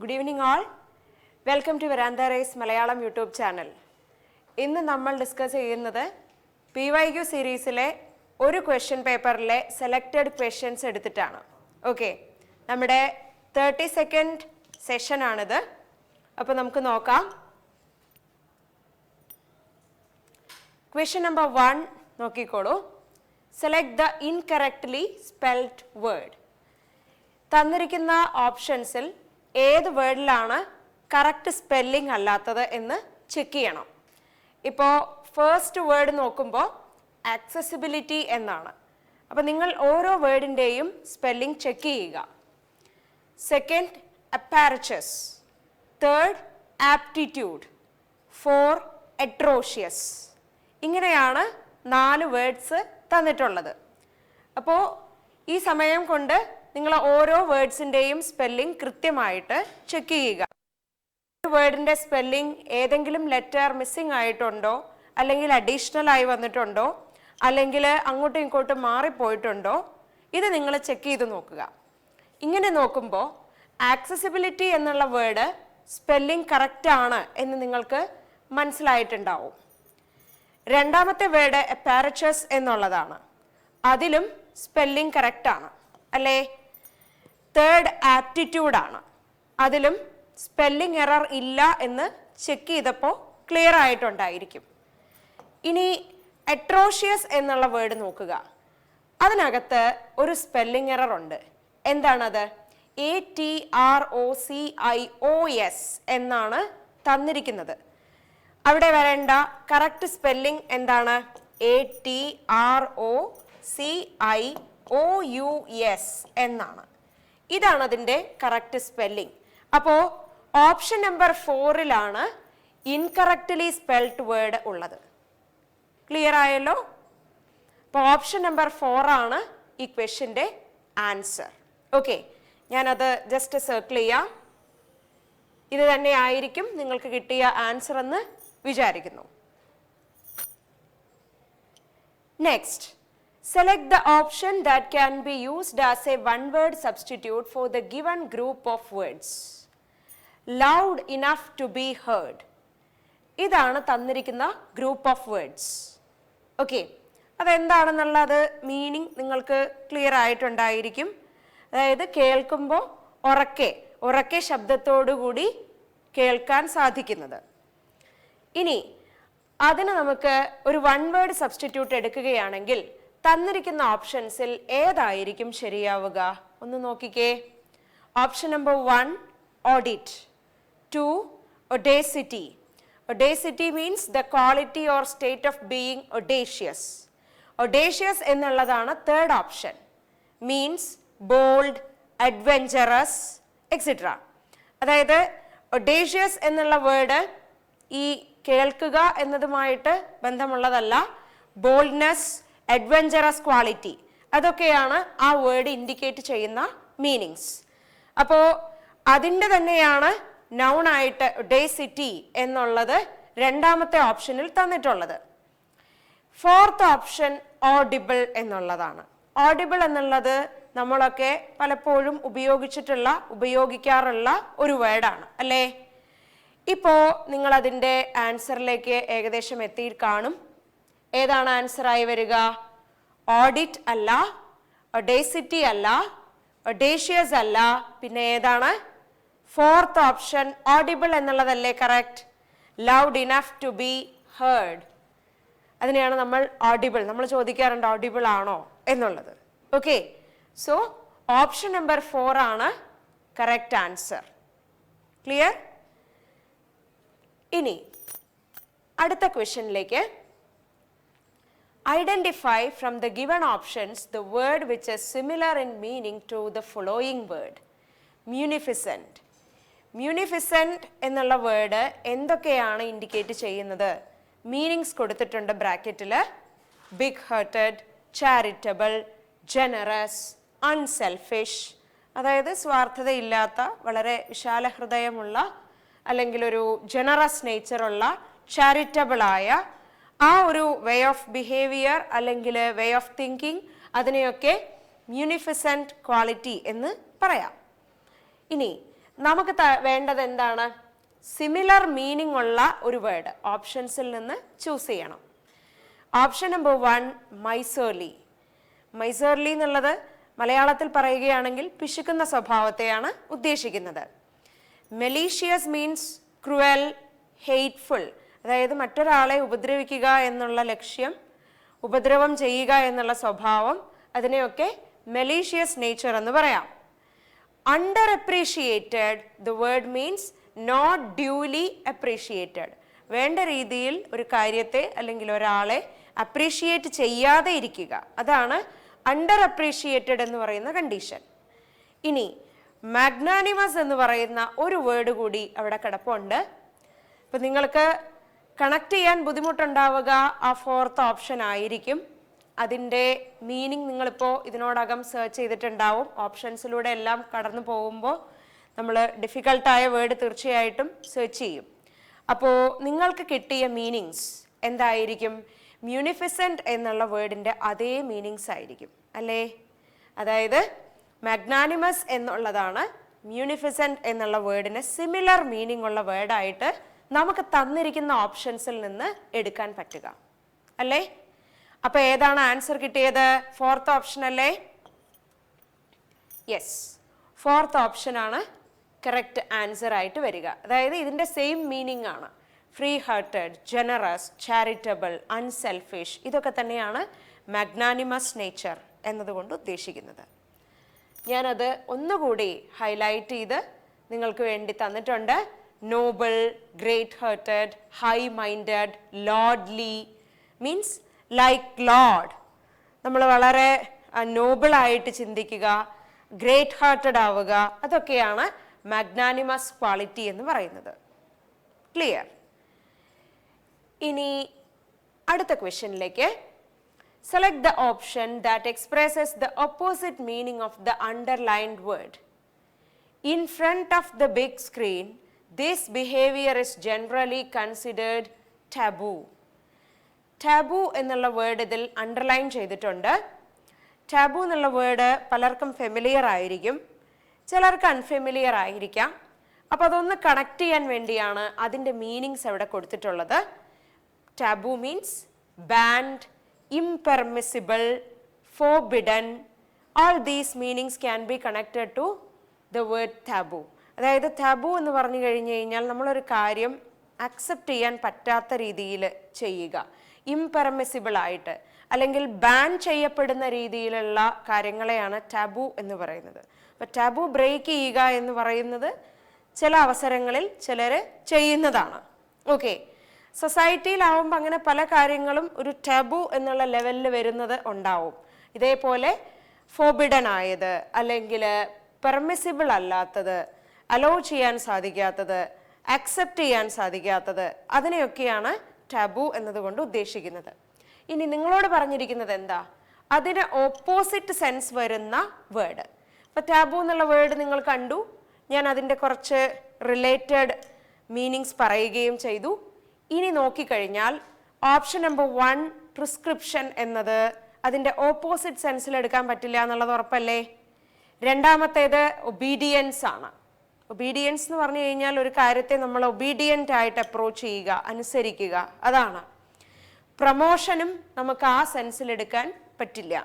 Good evening all. Welcome to Veranda Race Malayalam YouTube channel. ഇന്ന് നമ്മൾ discuss ചെയ്യുന്നത് PYQ സീരീസിലെ ഒരു ക്വസ്റ്റ്യൻ പേപ്പറിലെ സെലക്റ്റഡ് ക്വസ്റ്റ്യൻസ് എടുത്തിട്ടാണ്. ഓക്കെ, നമ്മുടെ 30 സെക്കൻഡ് സെഷൻ ആണിത്. അപ്പോൾ നമുക്ക് നോക്കാം. ക്വസ്റ്റ്യൻ നമ്പർ 1 നോക്കിക്കോളൂ. Select the incorrectly spelled word. തന്നിരിക്കുന്ന ഓപ്ഷൻസിൽ ഏത് വേർഡിലാണ് കറക്റ്റ് സ്പെല്ലിംഗ് അല്ലാത്തത് എന്ന് ചെക്ക് ചെയ്യണം. ഇപ്പോൾ ഫസ്റ്റ് വേർഡ് നോക്കുമ്പോൾ ആക്സസിബിലിറ്റി എന്നാണ്. അപ്പോൾ നിങ്ങൾ ഓരോ വേർഡിൻ്റെയും സ്പെല്ലിംഗ് ചെക്ക് ചെയ്യുക. Second apparatus, third aptitude, 4 atrocious. ഇങ്ങനെയാണ് 4 വേർഡ്സ് തന്നിട്ടുള്ളത്. അപ്പോൾ ഈ സമയം കൊണ്ട് നിങ്ങൾ ഓരോ വേർഡ്സിൻ്റെയും സ്പെല്ലിംഗ് കൃത്യമായിട്ട് ചെക്ക് ചെയ്യുക. ഒരു വേർഡിൻ്റെ സ്പെല്ലിംഗ് ഏതെങ്കിലും ലെറ്റർ മിസ്സിംഗ് ആയിട്ടുണ്ടോ, അല്ലെങ്കിൽ അഡീഷണൽ ആയി വന്നിട്ടുണ്ടോ, അല്ലെങ്കിൽ അങ്ങോട്ടും ഇങ്ങോട്ടും മാറിപ്പോയിട്ടുണ്ടോ, ഇത് നിങ്ങൾ ചെക്ക് ചെയ്ത് നോക്കുക. ഇങ്ങനെ നോക്കുമ്പോൾ ആക്സസിബിലിറ്റി എന്നുള്ള വേർഡ് സ്പെല്ലിംഗ് കറക്റ്റ് ആണ് എന്ന് നിങ്ങൾക്ക് മനസ്സിലായിട്ടുണ്ടാവും. രണ്ടാമത്തെ വേർഡ് അപ്പാരച്ചസ് എന്നുള്ളതാണ്. അതിലും സ്പെല്ലിംഗ് കറക്റ്റ് ആണ് അല്ലേ? തേർഡ് ആപ്റ്റിറ്റ്യൂഡാണ്. അതിലും സ്പെല്ലിംഗ് എറർ ഇല്ല എന്ന് ചെക്ക് ചെയ്തപ്പോൾ ക്ലിയർ ആയിട്ടുണ്ടായിരിക്കും. ഇനി അട്രോഷ്യസ് എന്നുള്ള വേർഡ് നോക്കുക. അതിനകത്ത് ഒരു സ്പെല്ലിംഗ് എറർ ഉണ്ട്. എന്താണത്? ATROCIOS എന്നാണ് തന്നിരിക്കുന്നത്. അവിടെ വരേണ്ട കറക്റ്റ് സ്പെല്ലിംഗ് എന്താണ്? ATROCIOUS എന്നാണ്. ഇതാണ് അതിൻ്റെ കറക്റ്റ് സ്പെല്ലിംഗ്. അപ്പോൾ ഓപ്ഷൻ നമ്പർ 4ലാണ് ഇൻകറക്റ്റ്ലി സ്പെൽഡ് വേർഡ് ഉള്ളത്. ക്ലിയർ ആയല്ലോ? അപ്പോൾ ഓപ്ഷൻ നമ്പർ 4 ആണ് ഈ ക്വസ്റ്റ്യൻ്റെ ആൻസർ. ഓക്കെ, ഞാനത് ജസ്റ്റ് സർക്കിൾ ചെയ്യാം. ഇത് തന്നെ ആയിരിക്കും നിങ്ങൾക്ക് കിട്ടിയ ആൻസർ എന്ന് വിചാരിക്കുന്നു. Next, select the option that can be used as a one-word substitute for the given group of words. Loud enough to be heard. ഇതാണ് തന്നിരിക്കുന്ന ഗ്രൂപ്പ് ഓഫ് വേർഡ്സ്. ഓക്കെ, അതെന്താണെന്നുള്ളത് മീനിങ് നിങ്ങൾക്ക് ക്ലിയർ ആയിട്ടുണ്ടായിരിക്കും. അതായത് കേൾക്കുമ്പോൾ ഉറക്കെ ശബ്ദത്തോടുകൂടി കേൾക്കാൻ സാധിക്കുന്നത്. ഇനി അതിന് നമുക്ക് ഒരു വൺ വേർഡ് സബ്സ്റ്റിറ്റ്യൂട്ട് എടുക്കുകയാണെങ്കിൽ തന്നിരിക്കുന്ന ഓപ്ഷൻസിൽ ഏതായിരിക്കും ശരിയാവുക? ഒന്ന് നോക്കിക്കേ. Option number 1 audit, 2 audacity. Audacity means the quality or state of being audacious. Audacious എന്നുള്ളതാണ് third option. Means bold, adventurous etcetera. അതായത് ഒഡേഷ്യസ് എന്നുള്ള വേർഡ് ഈ കേൾക്കുക എന്നതുമായിട്ട് ബന്ധമുള്ളതല്ല. ബോൾഡ്നെസ്, അഡ്വെഞ്ചറസ് ക്വാളിറ്റി, അതൊക്കെയാണ് ആ വേർഡ് ഇൻഡിക്കേറ്റ് ചെയ്യുന്ന മീനിങ്സ്. അപ്പോൾ അതിൻ്റെ തന്നെയാണ് നൗൺ ആയിട്ട് ഒഡേസിറ്റി എന്നുള്ളത് രണ്ടാമത്തെ ഓപ്ഷനിൽ തന്നിട്ടുള്ളത്. ഫോർത്ത് ഓപ്ഷൻ ഓഡിബിൾ എന്നുള്ളതാണ്. ഓഡിബിൾ എന്നുള്ളത് നമ്മളൊക്കെ പലപ്പോഴും ഉപയോഗിക്കാറുള്ള ഒരു വേർഡാണ് അല്ലേ? ഇപ്പോൾ നിങ്ങൾ അതിൻ്റെ ആൻസറിലേക്ക് ഏകദേശം എത്തി കാണും. ഏതാണ് ആൻസർ ആയി വരിക? ഓഡിറ്റ് അല്ല, ഒഡേസിറ്റി അല്ല, ഒഡേഷ്യസ് അല്ല, പിന്നെ ഏതാണ്? ഫോർത്ത് ഓപ്ഷൻ ഓഡിബിൾ എന്നുള്ളതല്ലേ correct? Loud enough to be heard. അതിനെയാണ് നമ്മൾ ഓഡിബിൾ. നമ്മൾ ചോദിക്കാറുണ്ട് ഓഡിബിൾ ആണോ എന്നുള്ളത്. ഓക്കെ, സോ ഓപ്ഷൻ നമ്പർ 4 ആണ് കറക്റ്റ് ആൻസർ. ക്ലിയർ? ഇനി അടുത്ത ക്വസ്റ്റ്യനിലേക്ക്. Identify from the given options the word which is similar in meaning to the following word. Munificent. Munificent എന്നുള്ള വേർഡ് എന്തൊക്കെയാണ് ഇൻഡിക്കേറ്റ് ചെയ്യുന്നത്? മീനിങ്സ് കൊടുത്തിട്ടുണ്ട് ബ്രാക്കറ്റിൽ. Big hearted, charitable, generous, unselfish. അതായത് സ്വാർത്ഥതയില്ലാത്ത, വളരെ വിശാല ഹൃദയമുള്ള, അല്ലെങ്കിൽ ഒരു ജനറസ് നേച്ചറുള്ള, ചാരിറ്റബിൾ ആയ ആ ഒരു വേ ഓഫ് ബിഹേവിയർ അല്ലെങ്കിൽ വേ ഓഫ് തിങ്കിങ്, അതിനെയൊക്കെ മ്യൂണിഫിസെന്റ് ക്വാളിറ്റി എന്ന് പറയാം. ഇനി നമുക്ക് വേണ്ടത് എന്താണ്? സിമിലർ മീനിങ് ഉള്ള ഒരു വേർഡ് ഓപ്ഷൻസിൽ നിന്ന് ചൂസ് ചെയ്യണം. Option number 1 മൈസേർലി. മൈസേർലി എന്നുള്ളത് മലയാളത്തിൽ പറയുകയാണെങ്കിൽ പിശുക്കുന്ന സ്വഭാവത്തെയാണ് ഉദ്ദേശിക്കുന്നത്. മെലീഷ്യസ് മീൻസ് ക്രുവൽ, ഹെയ്റ്റ്ഫുൾ, അതായത് മറ്റൊരാളെ ഉപദ്രവിക്കുക എന്നുള്ള ലക്ഷ്യം, ഉപദ്രവം ചെയ്യുക എന്നുള്ള സ്വഭാവം, അതിനെയൊക്കെ മെലീഷ്യസ് നേച്ചർ എന്ന് പറയാം. Under appreciated, the word means not duly appreciated. വേണ്ട രീതിയിൽ ഒരു കാര്യത്തെ അല്ലെങ്കിൽ ഒരാളെ അപ്രീഷിയേറ്റ് ചെയ്യാതെ ഇരിക്കുക, അതാണ് അണ്ടർ അപ്രീഷിയേറ്റഡ് എന്ന് പറയുന്ന കണ്ടീഷൻ. ഇനി മാഗ്നാനിമസ് എന്ന് പറയുന്ന ഒരു വേർഡ് കൂടി അവിടെ കിടപ്പുണ്ട്. ഇപ്പം നിങ്ങൾക്ക് കണക്ട് ചെയ്യാൻ ബുദ്ധിമുട്ടുണ്ടാവുക ആ 4th ഓപ്ഷൻ ആയിരിക്കും. അതിൻ്റെ മീനിങ് നിങ്ങളിപ്പോൾ ഇതിനോടകം സെർച്ച് ചെയ്തിട്ടുണ്ടാവും. ഓപ്ഷൻസിലൂടെ എല്ലാം കടന്നു പോകുമ്പോൾ നമ്മൾ ഡിഫിക്കൽട്ടായ വേർഡ് തീർച്ചയായിട്ടും സെർച്ച് ചെയ്യും. അപ്പോൾ നിങ്ങൾക്ക് കിട്ടിയ മീനിങ്സ് എന്തായിരിക്കും? മ്യൂണിഫിസെൻറ്റ് എന്നുള്ള വേർഡിൻ്റെ അതേ മീനിങ്സ് ആയിരിക്കും അല്ലേ? അതായത് മാഗ്നാനിമസ് എന്നുള്ളതാണ് മ്യൂണിഫിസെൻറ്റ് എന്നുള്ള വേർഡിന് സിമിലർ മീനിങ് ഉള്ള വേർഡായിട്ട് നമുക്ക് തന്നിരിക്കുന്ന ഓപ്ഷൻസിൽ നിന്ന് എടുക്കാൻ പറ്റുക അല്ലേ? അപ്പോൾ ഏതാണ് ആൻസർ കിട്ടിയത്? 4th ഓപ്ഷൻ അല്ലേ? യെസ്, 4th ഓപ്ഷനാണ് കറക്റ്റ് ആൻസർ ആയിട്ട് വരിക. അതായത് ഇതിൻ്റെ സെയിം മീനിങ് ആണ്. Free hearted, generous, charitable, unselfish, ഇതൊക്കെ തന്നെയാണ് മാഗ്നാനിമസ് നേച്ചർ എന്നതുകൊണ്ട് ഉദ്ദേശിക്കുന്നത്. ഞാനത് ഒന്നുകൂടി ഹൈലൈറ്റ് ചെയ്ത് നിങ്ങൾക്ക് വേണ്ടി തന്നിട്ടുണ്ട്. Noble, great hearted, high minded, lordly means like lord. നമ്മൾ വളരെ നോബിളായിട്ട് ചിന്തിക്കുക, ഗ്രേറ്റ് ഹാർട്ടഡ് ആവുക, അതൊക്കെയാണ് മാഗ്നാനിമസ് ക്വാളിറ്റി എന്ന് പറയുന്നത്. ക്ലിയർ? ഇനി അടുത്ത ക്വസ്റ്റ്യനിലേക്ക്. Select the option that expresses the opposite meaning of the underlined word. In front of the big screen this behavior is generally considered taboo. Taboo എന്നുള്ള വേർഡ് ഇതിൽ അണ്ടർലൈൻ ചെയ്തിട്ടുണ്ട്. ടാബു എന്നുള്ള വേർഡ് പലർക്കും ഫെമിലിയർ ആയിരിക്കും, ചിലർക്ക് അൺഫെമിലിയർ ആയിരിക്കാം. അപ്പോൾ അതൊന്ന് കണക്ട് ചെയ്യാൻ വേണ്ടിയാണ് അതിൻ്റെ മീനിങ്സ് അവിടെ കൊടുത്തിട്ടുള്ളത്. Taboo means banned, impermissible, forbidden. All these meanings can be connected to the word taboo. അതായത് ടാബു എന്ന് പറഞ്ഞു കഴിഞ്ഞു കഴിഞ്ഞാൽ നമ്മളൊരു കാര്യം അക്സെപ്റ്റ് ചെയ്യാൻ പറ്റാത്ത രീതിയിൽ ചെയ്യുക, ഇംപെർമിസിബിൾ ആയിട്ട് അല്ലെങ്കിൽ ബാൻ ചെയ്യപ്പെടുന്ന രീതിയിലുള്ള കാര്യങ്ങളെയാണ് ടാബു എന്ന് പറയുന്നത്. അപ്പോൾ ടാബു ബ്രേക്ക് ചെയ്യുക എന്ന് പറയുന്നത് ചില അവസരങ്ങളിൽ ചിലർ ചെയ്യുന്നതാണ്. ഓക്കെ, സൊസൈറ്റിയിലാവുമ്പോൾ അങ്ങനെ പല കാര്യങ്ങളും ഒരു ടാബു എന്നുള്ള ലെവലിൽ വരുന്നത് ഉണ്ടാവും. ഇതേപോലെ ഫോർബിഡൻ ആയത് അല്ലെങ്കിൽ പെർമിസിബിൾ അല്ലാത്തത്, അലോ ചെയ്യാൻ സാധിക്കാത്തത്, അക്സെപ്റ്റ് ചെയ്യാൻ സാധിക്കാത്തത്, അതിനെയൊക്കെയാണ് ടാബു എന്നതുകൊണ്ട് ഉദ്ദേശിക്കുന്നത്. ഇനി നിങ്ങളോട് പറഞ്ഞിരിക്കുന്നത് എന്താ? അതിന് ഓപ്പോസിറ്റ് സെൻസ് വരുന്ന വേർഡ്. അപ്പോൾ ടാബു എന്നുള്ള വേർഡ് നിങ്ങൾ കണ്ടു, ഞാൻ അതിൻ്റെ കുറച്ച് റിലേറ്റഡ് മീനിങ്സ് പറയുകയും ചെയ്തു. ഇനി നോക്കിക്കഴിഞ്ഞാൽ ഓപ്ഷൻ നമ്പർ 1 പ്രിസ്ക്രിപ്ഷൻ എന്നത് അതിൻ്റെ ഓപ്പോസിറ്റ് സെൻസിൽ എടുക്കാൻ പറ്റില്ല എന്നുള്ളത് ഉറപ്പല്ലേ? രണ്ടാമത്തേത് ഒബീഡിയൻസ് ആണ്. ഒബീഡിയൻസ് എന്ന് പറഞ്ഞു കഴിഞ്ഞാൽ ഒരു കാര്യത്തെ നമ്മൾ ഒബീഡിയൻ്റ് ആയിട്ട് അപ്രോച്ച് ചെയ്യുക, അനുസരിക്കുക, അതാണ്. പ്രമോഷനും നമുക്ക് ആ സെൻസിൽ എടുക്കാൻ പറ്റില്ല.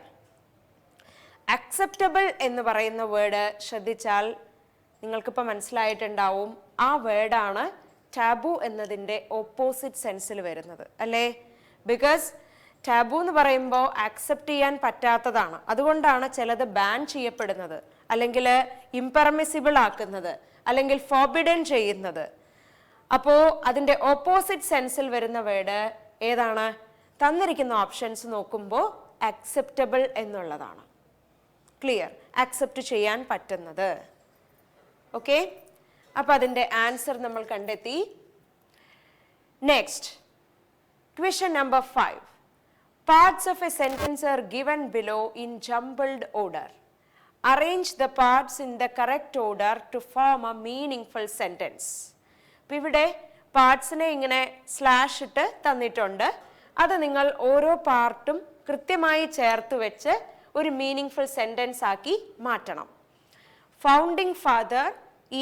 അക്സെപ്റ്റബിൾ എന്ന് പറയുന്ന വേർഡ് ശ്രദ്ധിച്ചാൽ നിങ്ങൾക്കിപ്പോൾ മനസ്സിലായിട്ടുണ്ടാവും, ആ വേർഡാണ് ടാബു എന്നതിൻ്റെ ഓപ്പോസിറ്റ് സെൻസിൽ വരുന്നത് അല്ലേ? ബിക്കോസ് ടാബു എന്ന് പറയുമ്പോൾ ആക്സെപ്റ്റ് ചെയ്യാൻ പറ്റാത്തതാണ്, അതുകൊണ്ടാണ് ചിലത് ബാൻ ചെയ്യപ്പെടുന്നത്, അല്ലെങ്കിൽ ഇംപെർമിസിബിൾ ആക്കുന്നത്, അല്ലെങ്കിൽ ഫോർബിഡൻ ചെയ്യുന്നത്. അപ്പോൾ അതിൻ്റെ ഓപ്പോസിറ്റ് സെൻസിൽ വരുന്ന വേർഡ് ഏതാണ്? തന്നിരിക്കുന്ന ഓപ്ഷൻസ് നോക്കുമ്പോൾ അക്സെപ്റ്റബിൾ എന്നുള്ളതാണ്. ക്ലിയർ? അക്സെപ്റ്റ് ചെയ്യാൻ പറ്റുന്നത്. ഓക്കെ, അപ്പോൾ അതിൻ്റെ ആൻസർ നമ്മൾ കണ്ടെത്തി. Next question number 5. Parts of a sentence are given below in jumbled order. Arrange the parts in the correct order to form a meaningful sentence. അപ്പോൾ ഇവിടെ പാർട്സിനെ ഇങ്ങനെ സ്ലാഷ് ഇട്ട് തന്നിട്ടുണ്ട്. അത് നിങ്ങൾ ഓരോ പാർട്ടും കൃത്യമായി ചേർത്ത് വെച്ച് ഒരു മീനിങ്ഫുൾ സെൻറ്റൻസ് ആക്കി മാറ്റണം. Founding father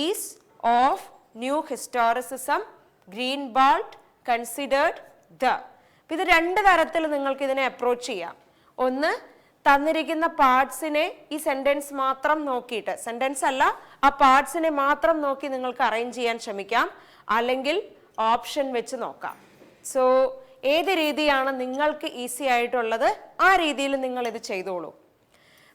is of new historicism, green bolt considered the. ഇത് രണ്ട് തരത്തിൽ നിങ്ങൾക്ക് ഇതിനെ അപ്രോച്ച് ചെയ്യാം. ഒന്ന്, തന്നിരിക്കുന്ന പാർട്സിനെ ഈ സെന്റൻസ് മാത്രം നോക്കിയിട്ട്, സെന്റൻസ് അല്ല, ആ പാർട്സിനെ മാത്രം നോക്കി നിങ്ങൾക്ക് അറേഞ്ച് ചെയ്യാൻ ശ്രമിക്കാം. അല്ലെങ്കിൽ ഓപ്ഷൻ വെച്ച് നോക്കാം. സോ ഏത് രീതിയാണ് നിങ്ങൾക്ക് ഈസി ആയിട്ടുള്ളത് ആ രീതിയിൽ നിങ്ങൾ ഇത് ചെയ്തോളൂ.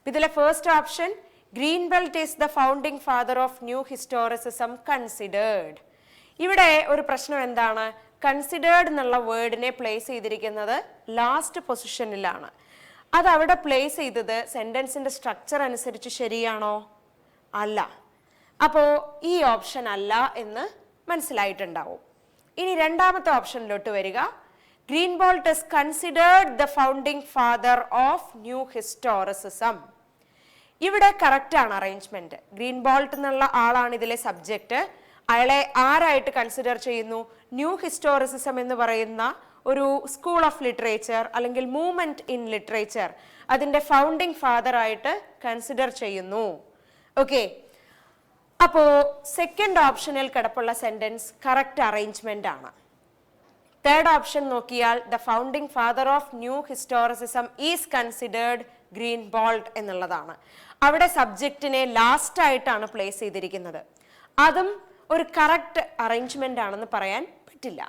ഇതിലെ first option, green belt is the founding father of new historicism considered. ഇവിടെ ഒരു പ്രശ്നം എന്താണ്? കൺസിഡേർഡ് എന്നുള്ള വേർഡിനെ പ്ലേസ് ചെയ്തിരിക്കുന്നത് ലാസ്റ്റ് പൊസിഷനിലാണ്. അത് അവിടെ പ്ലേസ് ചെയ്തത് സെന്റൻസിന്റെ സ്ട്രക്ചർ അനുസരിച്ച് ശരിയാണോ? അല്ല. അപ്പോൾ ഈ ഓപ്ഷൻ അല്ല എന്ന് മനസ്സിലായിട്ടുണ്ടാവും. ഇനി രണ്ടാമത്തെ ഓപ്ഷനിലോട്ട് വരിക. Green bolt is considered the founding father of new historicism. ഇവിടെ കറക്റ്റ് ആണ് അറേഞ്ച്മെന്റ്. ഗ്രീൻ ബോൾട്ട് എന്നുള്ള ആളാണ് ഇതിലെ സബ്ജക്റ്റ്. അയാളെ ആരായിട്ട് കൺസിഡർ ചെയ്യുന്നു? ന്യൂ ഹിസ്റ്റോറിസിസം എന്ന് പറയുന്ന ഒരു സ്കൂൾ ഓഫ് ലിറ്ററേച്ചർ അല്ലെങ്കിൽ മൂവ്മെന്റ് ഇൻ ലിറ്ററേച്ചർ, അതിന്റെ ഫൗണ്ടിങ് ഫാദർ ആയിട്ട് കൺസിഡർ ചെയ്യുന്നു. ഓക്കെ, അപ്പോ സെക്കൻഡ് ഓപ്ഷനിൽ കിടപ്പുള്ള സെന്റൻസ് കറക്റ്റ് അറേഞ്ച്മെന്റ് ആണ്. തേർഡ് ഓപ്ഷൻ നോക്കിയാൽ the founding father of new historicism is considered green bolt എന്നുള്ളതാണ്. അവിടെ സബ്ജക്റ്റിനെ ലാസ്റ്റ് ആയിട്ടാണ് പ്ലേസ് ചെയ്തിരിക്കുന്നത്. അതും ഒരു കറക്റ്റ് അറേഞ്ച്മെന്റ് ആണെന്ന് പറയാൻ പറ്റില്ല.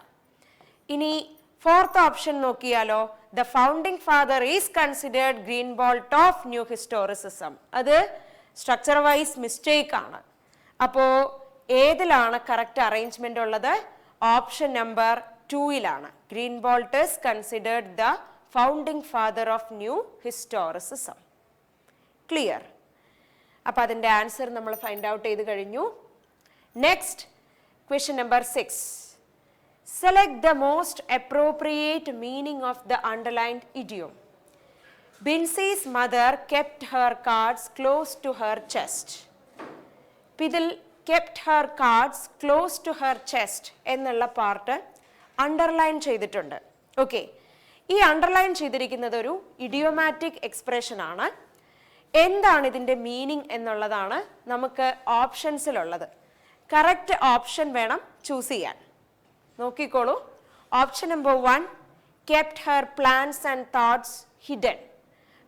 ഇനി ഫോർത്ത് ഓപ്ഷൻ നോക്കിയാലോ, the founding father is considered Greenblatt of new historicism. അത് സ്ട്രക്ചർ വൈസ് മിസ്റ്റേക്ക് ആണ്. അപ്പോ ഏതിലാണ് കറക്റ്റ് അറേഞ്ച്മെന്റ് ഉള്ളത്? ഓപ്ഷൻ നമ്പർ 2-ലാണ്. Greenblatt is considered the founding father of new historicism. Clear? അപ്പൊ അതിന്റെ ആൻസർ നമ്മൾ ഫൈൻഡ് ഔട്ട് ചെയ്ത് കഴിഞ്ഞു. Next, question number 6. Select the most appropriate meaning of the underlined idiom. Binsi's mother kept her cards close to her chest. ഇതിൽ kept her cards close to her chest എന്നുള്ള part underline ചെയ്തിട്ടുണ്ട്. Okay, ഈ underline ചെയ്തിരിക്കുന്നത് ഒരു idiomatic expression ആണ്. എന്താണ് ഇതിന്റെ meaning എന്നുള്ളതാണ് നമുക്ക് ഓപ്ഷൻസിലുള്ളത്. കറക്റ്റ് ഓപ്ഷൻ വേണം ചൂസ് ചെയ്യാൻ. നോക്കിക്കോളൂ. Option number 1, kept her plans and thoughts hidden.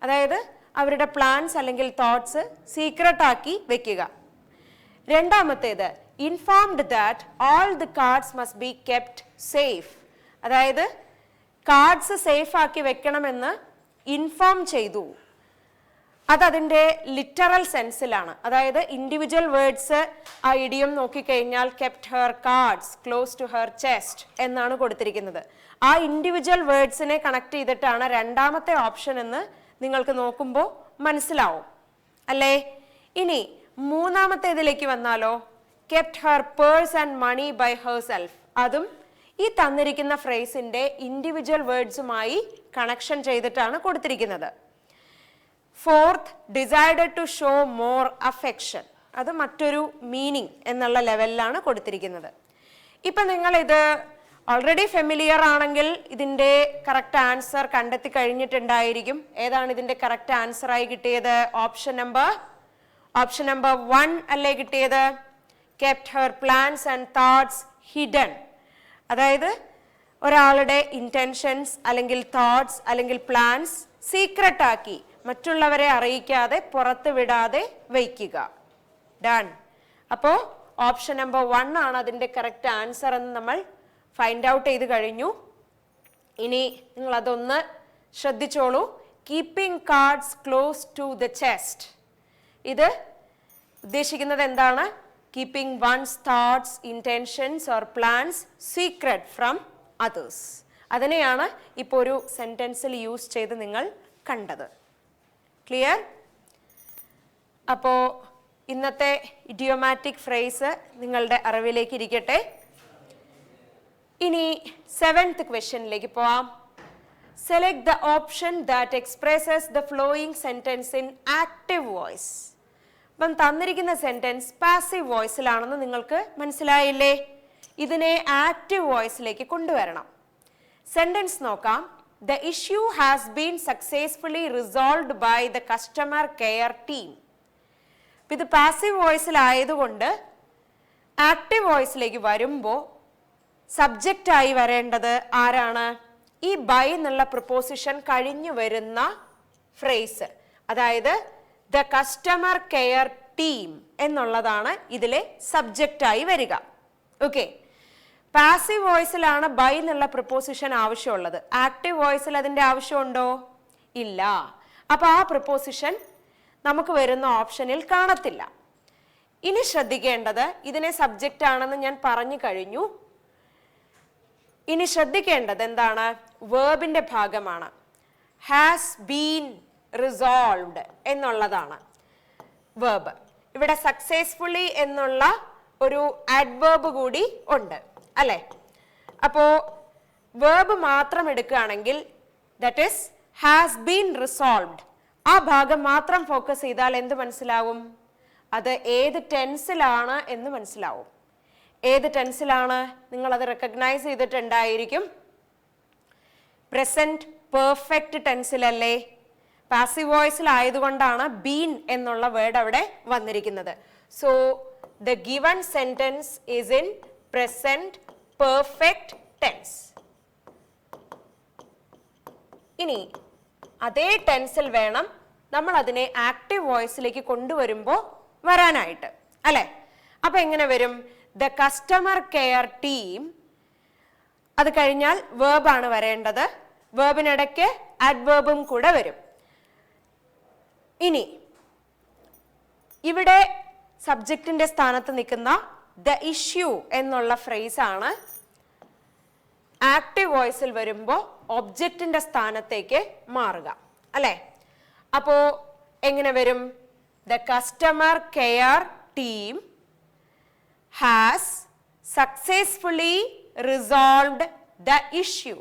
അതായത് അവരുടെ പ്ലാൻസ് അല്ലെങ്കിൽ തോട്ട്സ് സീക്രട്ട് ആക്കി വെക്കുക. രണ്ടാമത്തേത്, informed that all the cards must be kept safe. അതായത് കാർഡ്സ് സേഫ് ആക്കി വെക്കണമെന്ന് ഇൻഫോം ചെയ്തു. അതതിൻ്റെ ലിറ്ററൽ സെൻസിലാണ്. അതായത് ഇൻഡിവിജ്വൽ വേർഡ്സ് ആ ഇഡിയം നോക്കിക്കഴിഞ്ഞാൽ kept her cards close to her chest എന്നാണ് കൊടുത്തിരിക്കുന്നത്. ആ ഇൻഡിവിജ്വൽ വേർഡ്സിനെ കണക്ട് ചെയ്തിട്ടാണ് രണ്ടാമത്തെ ഓപ്ഷൻ എന്ന് നിങ്ങൾക്ക് നോക്കുമ്പോൾ മനസ്സിലാവും അല്ലേ? ഇനി മൂന്നാമത്തേതിലേക്ക് വന്നാലോ, kept her purse and money by herself. അതും ഈ തന്നിരിക്കുന്ന ഫ്രേസിന്റെ ഇൻഡിവിജ്വൽ വേർഡ്സുമായി കണക്ഷൻ ചെയ്തിട്ടാണ് കൊടുത്തിരിക്കുന്നത്. Fourth, decided to show more affection. അത് മറ്റൊരു മീനിങ് എന്നുള്ള ലെവലിലാണ് കൊടുത്തിരിക്കുന്നത്. ഇപ്പം നിങ്ങൾ ഇത് ഓൾറെഡി ഫെമിലിയർ ആണെങ്കിൽ ഇതിൻ്റെ കറക്റ്റ് ആൻസർ കണ്ടെത്തി കഴിഞ്ഞിട്ടുണ്ടായിരിക്കും. ഏതാണ് ഇതിൻ്റെ കറക്റ്റ് ആൻസർ ആയി കിട്ടിയത്? ഓപ്ഷൻ നമ്പർ 1 അല്ലേ കിട്ടിയത്? kept her plans and thoughts hidden. അതായത് ഒരാളുടെ ഇന്റൻഷൻസ് അല്ലെങ്കിൽ തോട്ട്സ് അല്ലെങ്കിൽ പ്ലാൻസ് സീക്രട്ട് ആക്കി മറ്റുള്ളവരെ അറിയിക്കാതെ പുറത്ത് വിടാതെ വയ്ക്കുക. ഡൺ. അപ്പോൾ ഓപ്ഷൻ നമ്പർ 1 ആണ് അതിൻ്റെ കറക്റ്റ് ആൻസർ എന്ന് നമ്മൾ ഫൈൻഡ് ഔട്ട് ചെയ്ത് കഴിഞ്ഞു. ഇനി നിങ്ങൾ അതൊന്ന് ശ്രദ്ധിച്ചോളൂ. Keeping cards close to the chest. ഇത് ഉദ്ദേശിക്കുന്നത് എന്താണ്? Keeping one's thoughts, intentions or plans secret from others. അതിനെയാണ് ഇപ്പോൾ ഒരു സെന്റൻസിൽ യൂസ് ചെയ്ത് നിങ്ങൾ കണ്ടത്. ക്ലിയർ? അപ്പോൾ ഇന്നത്തെ ഇഡിയോമാറ്റിക് ഫ്രേസ് നിങ്ങളുടെ അറിവിലേക്ക് ഇരിക്കട്ടെ. ഇനി 7th ക്വസ്റ്റ്യനിലേക്ക് പോവാം. Select the option that expresses the flowing sentence in active voice. അപ്പം തന്നിരിക്കുന്ന സെന്റൻസ് പാസീവ് വോയിസിലാണെന്ന് നിങ്ങൾക്ക് മനസ്സിലായില്ലേ? ഇതിനെ ആക്റ്റീവ് വോയിസിലേക്ക് കൊണ്ടുവരണം. സെന്റൻസ് നോക്കാം. The issue has been successfully resolved by the customer care team. ഇത് പാസീവ് വോയിസിലായതുകൊണ്ട് ആക്റ്റീവ് വോയിസിലേക്ക് വരുമ്പോൾ സബ്ജക്റ്റായി വരേണ്ടത് ആരാണ്? ഈ ബൈ എന്നുള്ള പ്രിപ്പോസിഷൻ കഴിഞ്ഞു വരുന്ന ഫ്രേസ്, അതായത് ദ കസ്റ്റമർ കെയർ ടീം എന്നുള്ളതാണ് ഇതിലെ സബ്ജക്റ്റായി വരിക. ഓക്കെ, പാസീവ് വോയിസിലാണ് ബൈ എന്നുള്ള പ്രിപ്പോസിഷൻ ആവശ്യമുള്ളത്. ആക്റ്റീവ് വോയിസിൽ അതിൻ്റെ ആവശ്യമുണ്ടോ? ഇല്ല. അപ്പൊ ആ പ്രിപ്പോസിഷൻ നമുക്ക് വരുന്ന ഓപ്ഷനിൽ കാണത്തില്ല. ഇനി ശ്രദ്ധിക്കേണ്ടത്, ഇതിനെ സബ്ജക്റ്റ് ആണെന്ന് ഞാൻ പറഞ്ഞു കഴിഞ്ഞു. ഇനി ശ്രദ്ധിക്കേണ്ടത് എന്താണ്? വേർബിന്റെ ഭാഗമാണ്. ഹാസ് ബീൻ റിസോൾവ്ഡ് എന്നുള്ളതാണ് വേർബ്. ഇവിടെ സക്സസ്ഫുള്ളി എന്നുള്ള ഒരു ആഡ്വേർബ് കൂടി ഉണ്ട്, അല്ലെ? അപ്പോ വേർബ് മാത്രം എടുക്കുകയാണെങ്കിൽ that is has been resolved, ആ ഭാഗം മാത്രം ഫോക്കസ് ചെയ്താൽ എന്ത് മനസ്സിലാവും? അത് ഏത് ടെൻസിലാണ് എന്ന് മനസ്സിലാവും. ഏത് ടെൻസിലാണ്? നിങ്ങൾ അത് റെക്കഗ്നൈസ് ചെയ്തിട്ടുണ്ടായിരിക്കും. പ്രസന്റ് പെർഫെക്റ്റ് ടെൻസിലല്ലേ? പാസീവ് വോയിസിൽ ആയതുകൊണ്ടാണ് ബീൻ എന്നുള്ള വേർഡ് അവിടെ വന്നിരിക്കുന്നത്. So the given sentence is in present perfect tense. ഇനി അതേ ടെൻസിൽ വേണം നമ്മൾ അതിനെ ആക്റ്റീവ് വോയിസിലേക്ക് കൊണ്ടുവരുമ്പോൾ വരാനായിട്ട്, അല്ലെ? അപ്പൊ എങ്ങനെ വരും? ദ കസ്റ്റമർ കെയർ ടീം, അത് കഴിഞ്ഞാൽ വേർബാണ് വരേണ്ടത്. വേർബിനിടയ്ക്ക് ആഡ്വേർബും കൂടെ വരും. ഇനി ഇവിടെ സബ്ജക്റ്റിന്റെ സ്ഥാനത്ത് നിൽക്കുന്ന ദ ഇഷ്യൂ എന്നുള്ള ഫ്രേസ് ആണ് ആക്റ്റീവ് വോയിസിൽ വരുമ്പോൾ ഒബ്ജക്റ്റിന്റെ സ്ഥാനത്തേക്ക് മാറുക, അല്ലെ? അപ്പോ എങ്ങനെ വരും? The customer care team has successfully resolved the issue.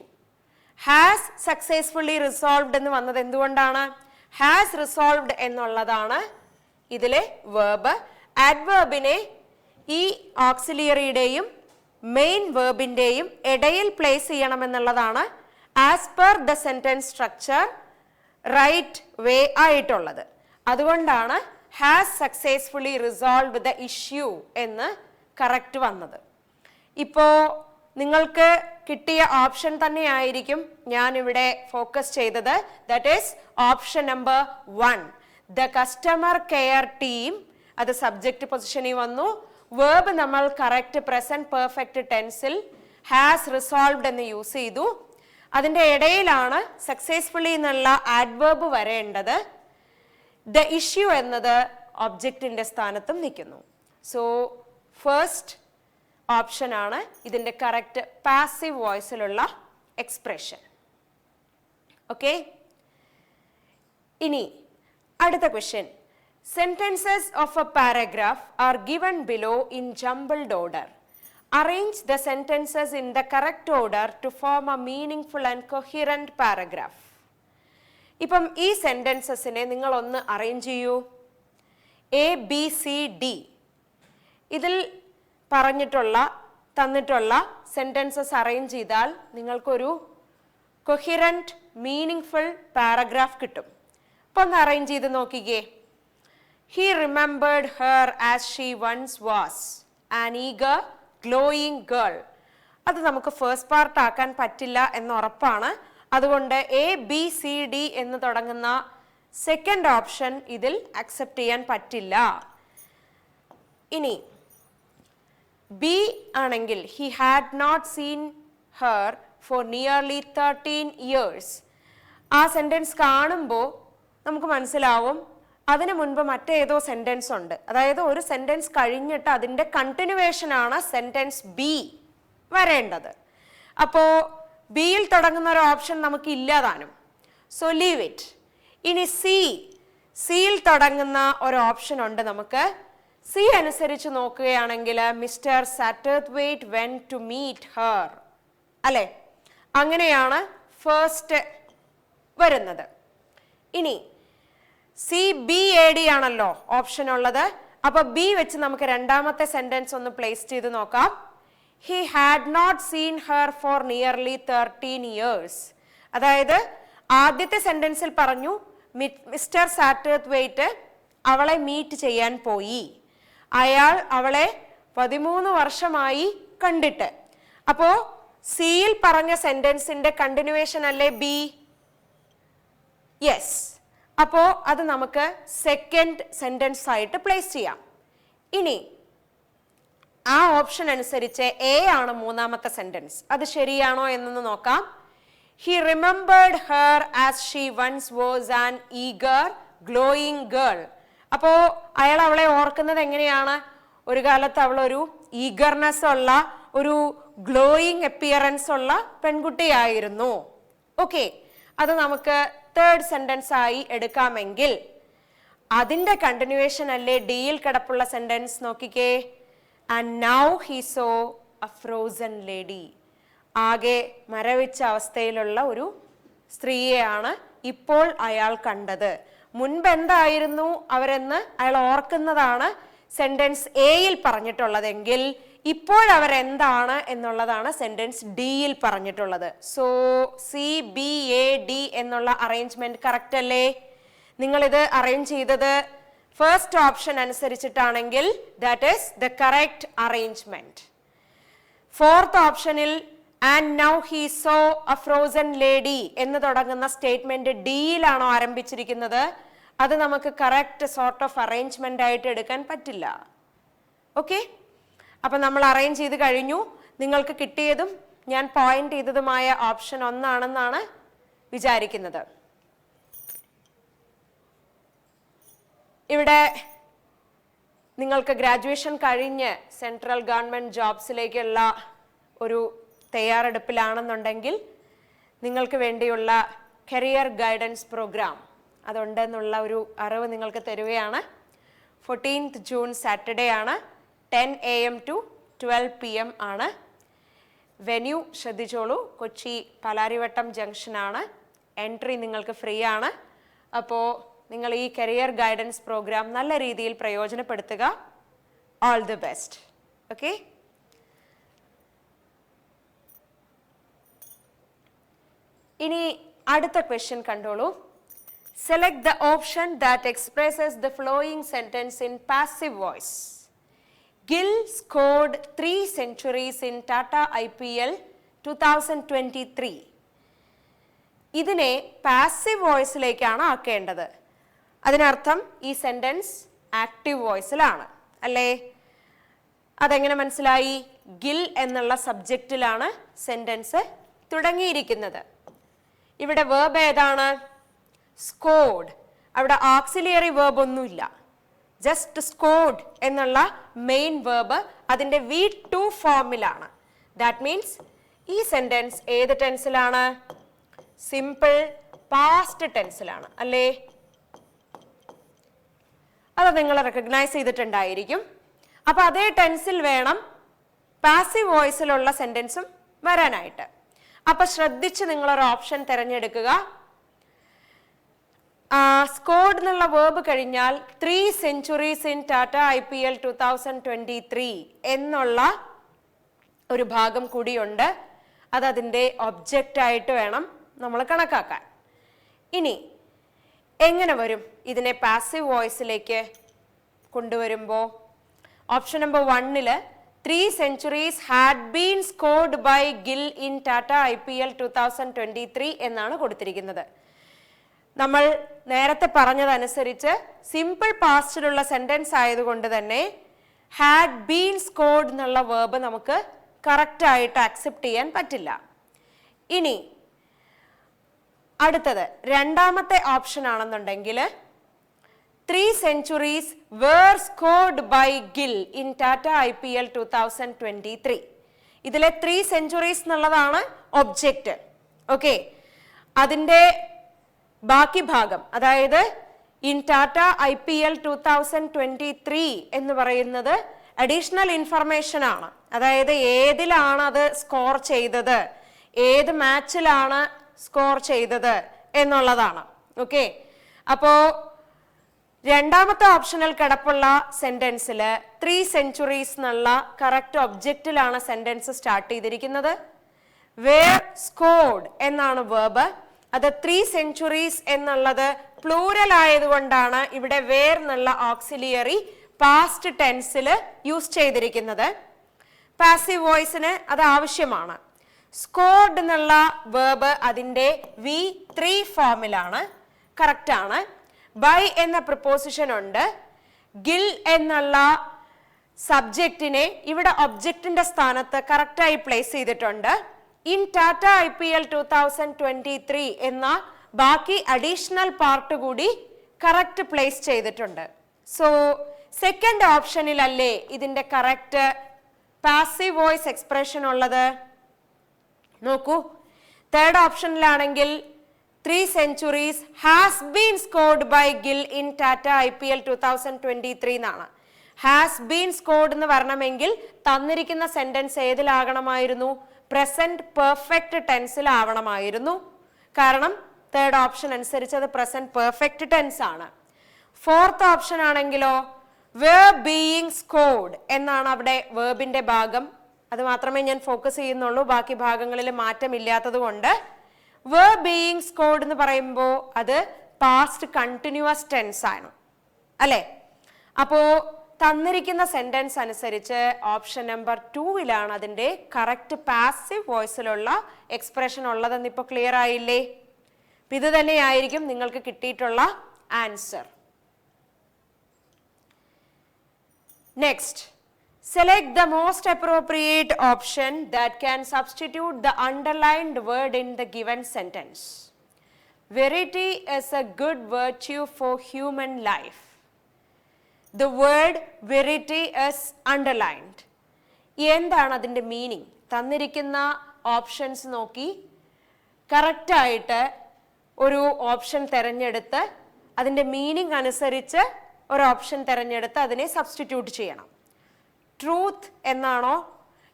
Has successfully resolved എന്ന് വന്നത് എന്തുകൊണ്ടാണ്? ഹാസ് റിസോൾവ്ഡ് എന്നുള്ളതാണ് ഇതിലെ വേർബ്. ആഡ്വേർബിനെ ഈ ഓക്സിലിയറിയുടെയും മെയിൻ വേർബിന്റെയും ഇടയിൽ പ്ലേസ് ചെയ്യണമെന്നുള്ളതാണ് as per the sentence structure right way ആയിട്ടുള്ളത്. അതുകൊണ്ടാണ് has successfully resolved the issue എന്ന് കറക്റ്റ് വന്നത്. ഇപ്പോ നിങ്ങൾക്ക് കിട്ടിയ ഓപ്ഷൻ തന്നെയായിരിക്കും ഞാൻ ഇവിടെ ഫോക്കസ് ചെയ്തത്. That is option number 1, the customer care team. അത് സബ്ജക്റ്റ് പൊസിഷനിൽ വന്നു. വേർബ് നമ്മൾ കറക്റ്റ് പ്രസന്റ് പെർഫെക്റ്റ് ടെൻസിൽ ഹാസ് റിസോൾവ്ഡ് എന്ന് യൂസ് ചെയ്തു. അതിന്റെ ഇടയിലാണ് സക്സസ്ഫുള്ളി എന്നുള്ള ആഡ്വേർബ് വരേണ്ടത്. ദ ഇഷ്യൂ എന്നത് ഒബ്ജക്റ്റിന്റെ സ്ഥാനത്തും നിൽക്കുന്നു. സോ ഫസ്റ്റ് ഓപ്ഷൻ ആണ് ഇതിന്റെ കറക്റ്റ് പാസീവ് വോയിസിലുള്ള എക്സ്പ്രഷൻ. ഓക്കെ, ഇനി അടുത്ത question. Sentences of a paragraph are given below in jumbled order. Arrange the sentences in the correct order to form a meaningful and coherent paragraph. ഇപ്പം ഈ സെന്റൻസസിനെ നിങ്ങൾ ഒന്ന് arrange ചെയ്യൂ. A B C D ഇതിൽ തന്നിട്ടുള്ള sentences arrange ചെയ്താൽ നിങ്ങൾക്കൊരു coherent meaningful paragraph കിട്ടും. അപ്പൊ ഒന്ന് അറേഞ്ച് ചെയ്ത് നോക്കിക്കേ. He remembered her as she once was, an eager, glowing girl. അത് നമുക്ക് ഫസ്റ്റ് പാർട്ട് ആക്കാൻ പറ്റില്ല എന്ന് ഉറപ്പാണ്. അതുകൊണ്ട് എ ബി സി ഡി എന്ന് തുടങ്ങുന്ന സെക്കൻഡ് ഓപ്ഷൻ ഇതിൽ അക്സെപ്റ്റ് ചെയ്യാൻ പറ്റില്ല. ഇനി ബി ആണെങ്കിൽ he had not seen her for nearly 13 years. ആ സെന്റൻസ് കാണുമ്പോൾ നമുക്ക് മനസ്സിലാവും അതിനു മുൻപ് മറ്റേതോ സെന്റൻസ് ഉണ്ട്. അതായത് ഒരു സെന്റൻസ് കഴിഞ്ഞിട്ട് അതിന്റെ കണ്ടിന്യൂവേഷൻ ആണ് സെന്റൻസ് ബി വരേണ്ടത്. അപ്പോ ബിയിൽ തുടങ്ങുന്ന ഒരു ഓപ്ഷൻ നമുക്ക് ഇല്ലാതാനും. So leave it. ഇനി സിയിൽ തുടങ്ങുന്ന ഒരു ഓപ്ഷൻ ഉണ്ട് നമുക്ക്. സി അനുസരിച്ച് നോക്കുകയാണെങ്കിൽ Mister Satterthwaite went to meet her, അല്ലെ? അങ്ങനെയാണ് ഫസ്റ്റ് വരുന്നത്. ഇനി സി ബി എ ഡി ആണല്ലോ ഓപ്ഷൻ ഉള്ളത്. അപ്പൊ ബി വെച്ച് നമുക്ക് രണ്ടാമത്തെ സെന്റൻസ് ഒന്ന് പ്ലേസ് ചെയ്ത് നോക്കാം. He had not seen her for nearly 13 years. അതായത് ആദ്യത്തെ സെന്റൻസിൽ പറഞ്ഞു മിസ്റ്റർ സാറ്റർത്വൈറ്റ് അവളെ മീറ്റ് ചെയ്യാൻ പോയി. അയാൾ അവളെ 13 വർഷമായി കണ്ടിട്ട്. അപ്പോ സിയിൽ പറഞ്ഞ സെന്റൻസിന്റെ കണ്ടിന്യൂവേഷൻ അല്ലേ ബി? യെസ്. അപ്പോ അത് നമുക്ക് സെക്കൻഡ് സെന്റൻസ് ആയിട്ട് പ്ലേസ് ചെയ്യാം. ഇനി ആ ഓപ്ഷൻ അനുസരിച്ച് എ ആണ് മൂന്നാമത്തെ സെന്റൻസ്. അത് ശരിയാണോ എന്നൊന്ന് നോക്കാം. He remembered her as she once was an eager, glowing girl. അപ്പോ അയാൾ അവളെ ഓർക്കുന്നത് എങ്ങനെയാണ്? ഒരു കാലത്ത് അവൾ ഒരു ഈഗർനെസ് ഉള്ള, ഒരു ഗ്ലോയിങ് അപ്പിയറൻസ് ഉള്ള പെൺകുട്ടിയായിരുന്നു. ഓക്കെ, അത് നമുക്ക് തേർഡ് സെന്റൻസ് ആയി എടുക്കാമെങ്കിൽ അതിന്റെ കണ്ടിന്യൂവേഷൻ അല്ലേ ഡിയിൽ കിടപ്പുള്ള സെന്റൻസ്? നോക്കിക്കേ. And now he saw a frozen lady. ആകെ മരവിച്ച അവസ്ഥയിലുള്ള ഒരു സ്ത്രീയെയാണ് ഇപ്പോൾ അയാൾ കണ്ടത്. മുൻപ് എന്തായിരുന്നു അവരെന്ന് അയാൾ ഓർക്കുന്നതാണ് സെന്റൻസ് എയിൽ പറഞ്ഞിട്ടുള്ളതെങ്കിൽ ഇപ്പോഴവരെന്താണ് എന്നുള്ളതാണ് സെന്റൻസ് ഡിയിൽ പറഞ്ഞിട്ടുള്ളത്. സോ CBAD എന്നുള്ള അറേഞ്ച്മെന്റ് കറക്റ്റ് അല്ലേ? നിങ്ങളിത് അറേഞ്ച് ചെയ്തത് ഫസ്റ്റ് ഓപ്ഷൻ അനുസരിച്ചിട്ടാണെങ്കിൽ that is the correct arrangement. Fourth ഓപ്ഷനിൽ and now he saw a frozen lady എന്ന് തുടങ്ങുന്ന സ്റ്റേറ്റ്മെന്റ് ഡിയിലാണോ ആരംഭിച്ചിരിക്കുന്നത്? അത് നമുക്ക് കറക്റ്റ് സോർട്ട് ഓഫ് അറേഞ്ച്മെന്റ് ആയിട്ട് എടുക്കാൻ പറ്റില്ല. ഓക്കെ, അപ്പൊ നമ്മൾ അറേഞ്ച് ചെയ്ത് കഴിഞ്ഞു. നിങ്ങൾക്ക് കിട്ടിയതും ഞാൻ പോയിന്റ് ചെയ്തതുമായ ഓപ്ഷൻ 1 ആണെന്നാണ് വിചാരിക്കുന്നത്. ഇവിടെ നിങ്ങൾക്ക് ഗ്രാജുവേഷൻ കഴിഞ്ഞ് സെൻട്രൽ ഗവൺമെന്റ് ജോബ്സിലേക്കുള്ള ഒരു തയ്യാറെടുപ്പിലാണെന്നുണ്ടെങ്കിൽ നിങ്ങൾക്ക് വേണ്ടിയുള്ള കരിയർ ഗൈഡൻസ് പ്രോഗ്രാം അതുണ്ടെന്നുള്ള ഒരു അറിവ് നിങ്ങൾക്ക് തരുകയാണ്. 14th ജൂൺ സാറ്റർഡേ ആണ്. 10 AM to 12 PM ആണ്. വെന്യൂ ശ്രദ്ധിച്ചോളൂ, കൊച്ചി പാലാരിവട്ടം ജംഗ്ഷനാണ്. എൻട്രി നിങ്ങൾക്ക് ഫ്രീ ആണ്. അപ്പോൾ നിങ്ങൾ ഈ കരിയർ ഗൈഡൻസ് പ്രോഗ്രാം നല്ല രീതിയിൽ പ്രയോജനപ്പെടുത്തുക. All the best. ഓക്കെ, ഇനി അടുത്ത ക്വസ്റ്റ്യൻ കണ്ടോളൂ. Select the option that expresses the flowing sentence in passive voice. Gill scored 3 centuries in Tata IPL 2023. ഇതിനെ പാസീവ് വോയിസിലേക്കാണ് ആക്കേണ്ടത്. അതിനർത്ഥം ഈ സെന്റൻസ് ആക്റ്റീവ് വോയിസിലാണ് അല്ലേ? അതെങ്ങനെ മനസ്സിലായി? ഗിൽ എന്നുള്ള സബ്ജക്റ്റിലാണ് സെന്റൻസ് തുടങ്ങിയിരിക്കുന്നത്. ഇവിടെ വേർബ് ഏതാണ്? സ്കോർഡ്. അവിടെ ഓക്സിലിയറി വേർബ് ഒന്നുമില്ല. ജസ്റ്റ് സ്കോർഡ് എന്നുള്ള മെയിൻ വേർബ് അതിന്റെ V2 ഫോമിലാണ്. ദാറ്റ് മീൻസ് ഈ സെന്റൻസ് ഏത് ടെൻസിലാണ്? സിമ്പിൾ പാസ്റ്റ് ടെൻസിലാണ് അല്ലേ? അത് നിങ്ങൾ റെക്കഗ്നൈസ് ചെയ്തിട്ടുണ്ടായിരിക്കും. അപ്പൊ അതേ ടെൻസിൽ വേണം പാസീവ് വോയിസിലുള്ള സെന്റൻസും വരാനായിട്ട്. അപ്പൊ ശ്രദ്ധിച്ച് നിങ്ങളൊരു ഓപ്ഷൻ തിരഞ്ഞെടുക്കുക. സ്കോർഡ് എന്നുള്ള വേർബ് കഴിഞ്ഞാൽ 3 centuries in Tata IPL 2023 എന്നുള്ള ഒരു ഭാഗം കൂടിയുണ്ട്. അത് അതിൻ്റെ ഒബ്ജക്റ്റ് ആയിട്ട് വേണം നമ്മൾ കണക്കാക്കാൻ. ഇനി എങ്ങനെ വരും ഇതിനെ പാസീവ് വോയിസിലേക്ക് കൊണ്ടുവരുമ്പോൾ? Option number 1 3 centuries had been scored by Gill in Tata IPL 2023 എന്നാണ് കൊടുത്തിരിക്കുന്നത്. നമ്മൾ നേരത്തെ പറഞ്ഞതനുസരിച്ച് സിമ്പിൾ പാസ്റ്റിലുള്ള സെന്റൻസ് ആയതുകൊണ്ട് തന്നെ ഹാഡ് ബീൻ സ്കോർഡ് എന്നുള്ള വേർബ് നമുക്ക് കറക്റ്റ് ആയിട്ട് അക്സെപ്റ്റ് ചെയ്യാൻ പറ്റില്ല. ഇനി അടുത്തത് രണ്ടാമത്തെ ഓപ്ഷൻ ആണെന്നുണ്ടെങ്കിൽ 3 centuries were scored by Gill in Tata IPL 2023. ഇതിലെ 3 centuries എന്നുള്ളതാണ് ഒബ്ജക്റ്റ്. ഓക്കെ, അതിൻ്റെ ബാക്കി ഭാഗം അതായത് ഇൻ ടാറ്റ IPL 2023 എന്ന് പറയുന്നത് അഡീഷണൽ ഇൻഫർമേഷൻ ആണ്. അതായത് ഏതിലാണ് അത് സ്കോർ ചെയ്തത്, ഏത് മാച്ചിലാണ് സ്കോർ ചെയ്തത് എന്നുള്ളതാണ്. ഓക്കെ, അപ്പോ രണ്ടാമത്തെ ഓപ്ഷനിൽ കിടപ്പുള്ള സെന്റൻസിൽ 3 centuries എന്നുള്ള കറക്റ്റ് ഒബ്ജക്റ്റിലാണ് സെന്റൻസ് സ്റ്റാർട്ട് ചെയ്തിരിക്കുന്നത്. വേർ സ്കോർഡ് എന്നാണ് വേർബ്. അത് 3 centuries എന്നുള്ളത് പ്ലൂരൽ ആയതുകൊണ്ടാണ് ഇവിടെ വേർ എന്നുള്ള ഓക്സിലിയറി പാസ്റ്റ് ടെൻസിൽ യൂസ് ചെയ്തിരിക്കുന്നത്. പാസീവ് വോയിസിന് അത് ആവശ്യമാണ്. സ്കോർഡ് എന്നുള്ള വേർബ് അതിൻ്റെ V3 ഫോമിലാണ്, കറക്റ്റ് ആണ്. ബൈ എന്ന പ്രിപ്പോസിഷൻ ഉണ്ട്. ഗിൽ എന്നുള്ള സബ്ജക്റ്റിനെ ഇവിടെ ഒബ്ജക്റ്റിന്റെ സ്ഥാനത്ത് കറക്റ്റായി പ്ലേസ് ചെയ്തിട്ടുണ്ട്. ഇൻ ടാറ്റ IPL 2023 എന്ന ബാക്കി അഡീഷണൽ പാർട്ട് കൂടി കറക്റ്റ് പ്ലേസ് ചെയ്തിട്ടുണ്ട്. സോ സെക്കൻഡ് ഓപ്ഷനിലല്ലേ ഇതിന്റെ കറക്റ്റ് പാസീവ് വോയിസ് എക്സ്പ്രഷൻ ഉള്ളത്? നോക്കൂ, third ഓപ്ഷനിലാണെങ്കിൽ 3 centuries has been scored by Gill in Tata IPL 2023 എന്നാണ്. ഹാസ് ബീൻ സ്കോർഡ് എന്ന് പറയണമെങ്കിൽ തന്നിരിക്കുന്ന സെന്റൻസ് ഏതിലാകണമായിരുന്നു? പ്രസന്റ് പെർഫെക്റ്റ് ടെൻസിലാവണമായിരുന്നു. കാരണം തേർഡ് ഓപ്ഷൻ അനുസരിച്ച് അത് പ്രസന്റ് പെർഫെക്റ്റ് ടെൻസ് ആണ്. ഫോർത്ത് ഓപ്ഷൻ ആണെങ്കിലോ വേർബ് ബീയിങ് സ്കോർഡ് എന്നാണ് അവിടെ വേർബിന്റെ ഭാഗം. അത് മാത്രമേ ഞാൻ ഫോക്കസ് ചെയ്യുന്നുള്ളൂ, ബാക്കി ഭാഗങ്ങളിൽ മാറ്റമില്ലാത്തത് കൊണ്ട്. വേർബ് ബീയിങ് സ്കോർഡ് എന്ന് പറയുമ്പോൾ അത് പാസ്റ്റ് കണ്ടിന്യൂസ് ടെൻസ് ആണ്, അല്ലെ? അപ്പോ തന്നിരിക്കുന്ന സെന്റൻസ് അനുസരിച്ച് ഓപ്ഷൻ നമ്പർ 2 അതിന്റെ കറക്റ്റ് പാസീവ് വോയിസിലുള്ള എക്സ്പ്രഷൻ ഉള്ളതെന്ന് ഇപ്പൊ ക്ലിയർ ആയില്ലേ? ഇത് തന്നെയായിരിക്കും നിങ്ങൾക്ക് കിട്ടിയിട്ടുള്ള answer. Next, select the most appropriate option that can substitute the underlined word in the given sentence. Verity is a good virtue for human life. The word verity is underlined. എന്താണ് അതിൻ്റെ meaning? തന്നിരിക്കുന്ന options നോക്കി കറക്റ്റായിട്ട് ഒരു option തിരഞ്ഞെടുത്ത് അതിൻ്റെ meaning അനുസരിച്ച് ഒരു ഓപ്ഷൻ തിരഞ്ഞെടുത്ത് അതിനെ സബ്സ്റ്റിറ്റ്യൂട്ട് ചെയ്യണം. ട്രൂത്ത് എന്നാണോ,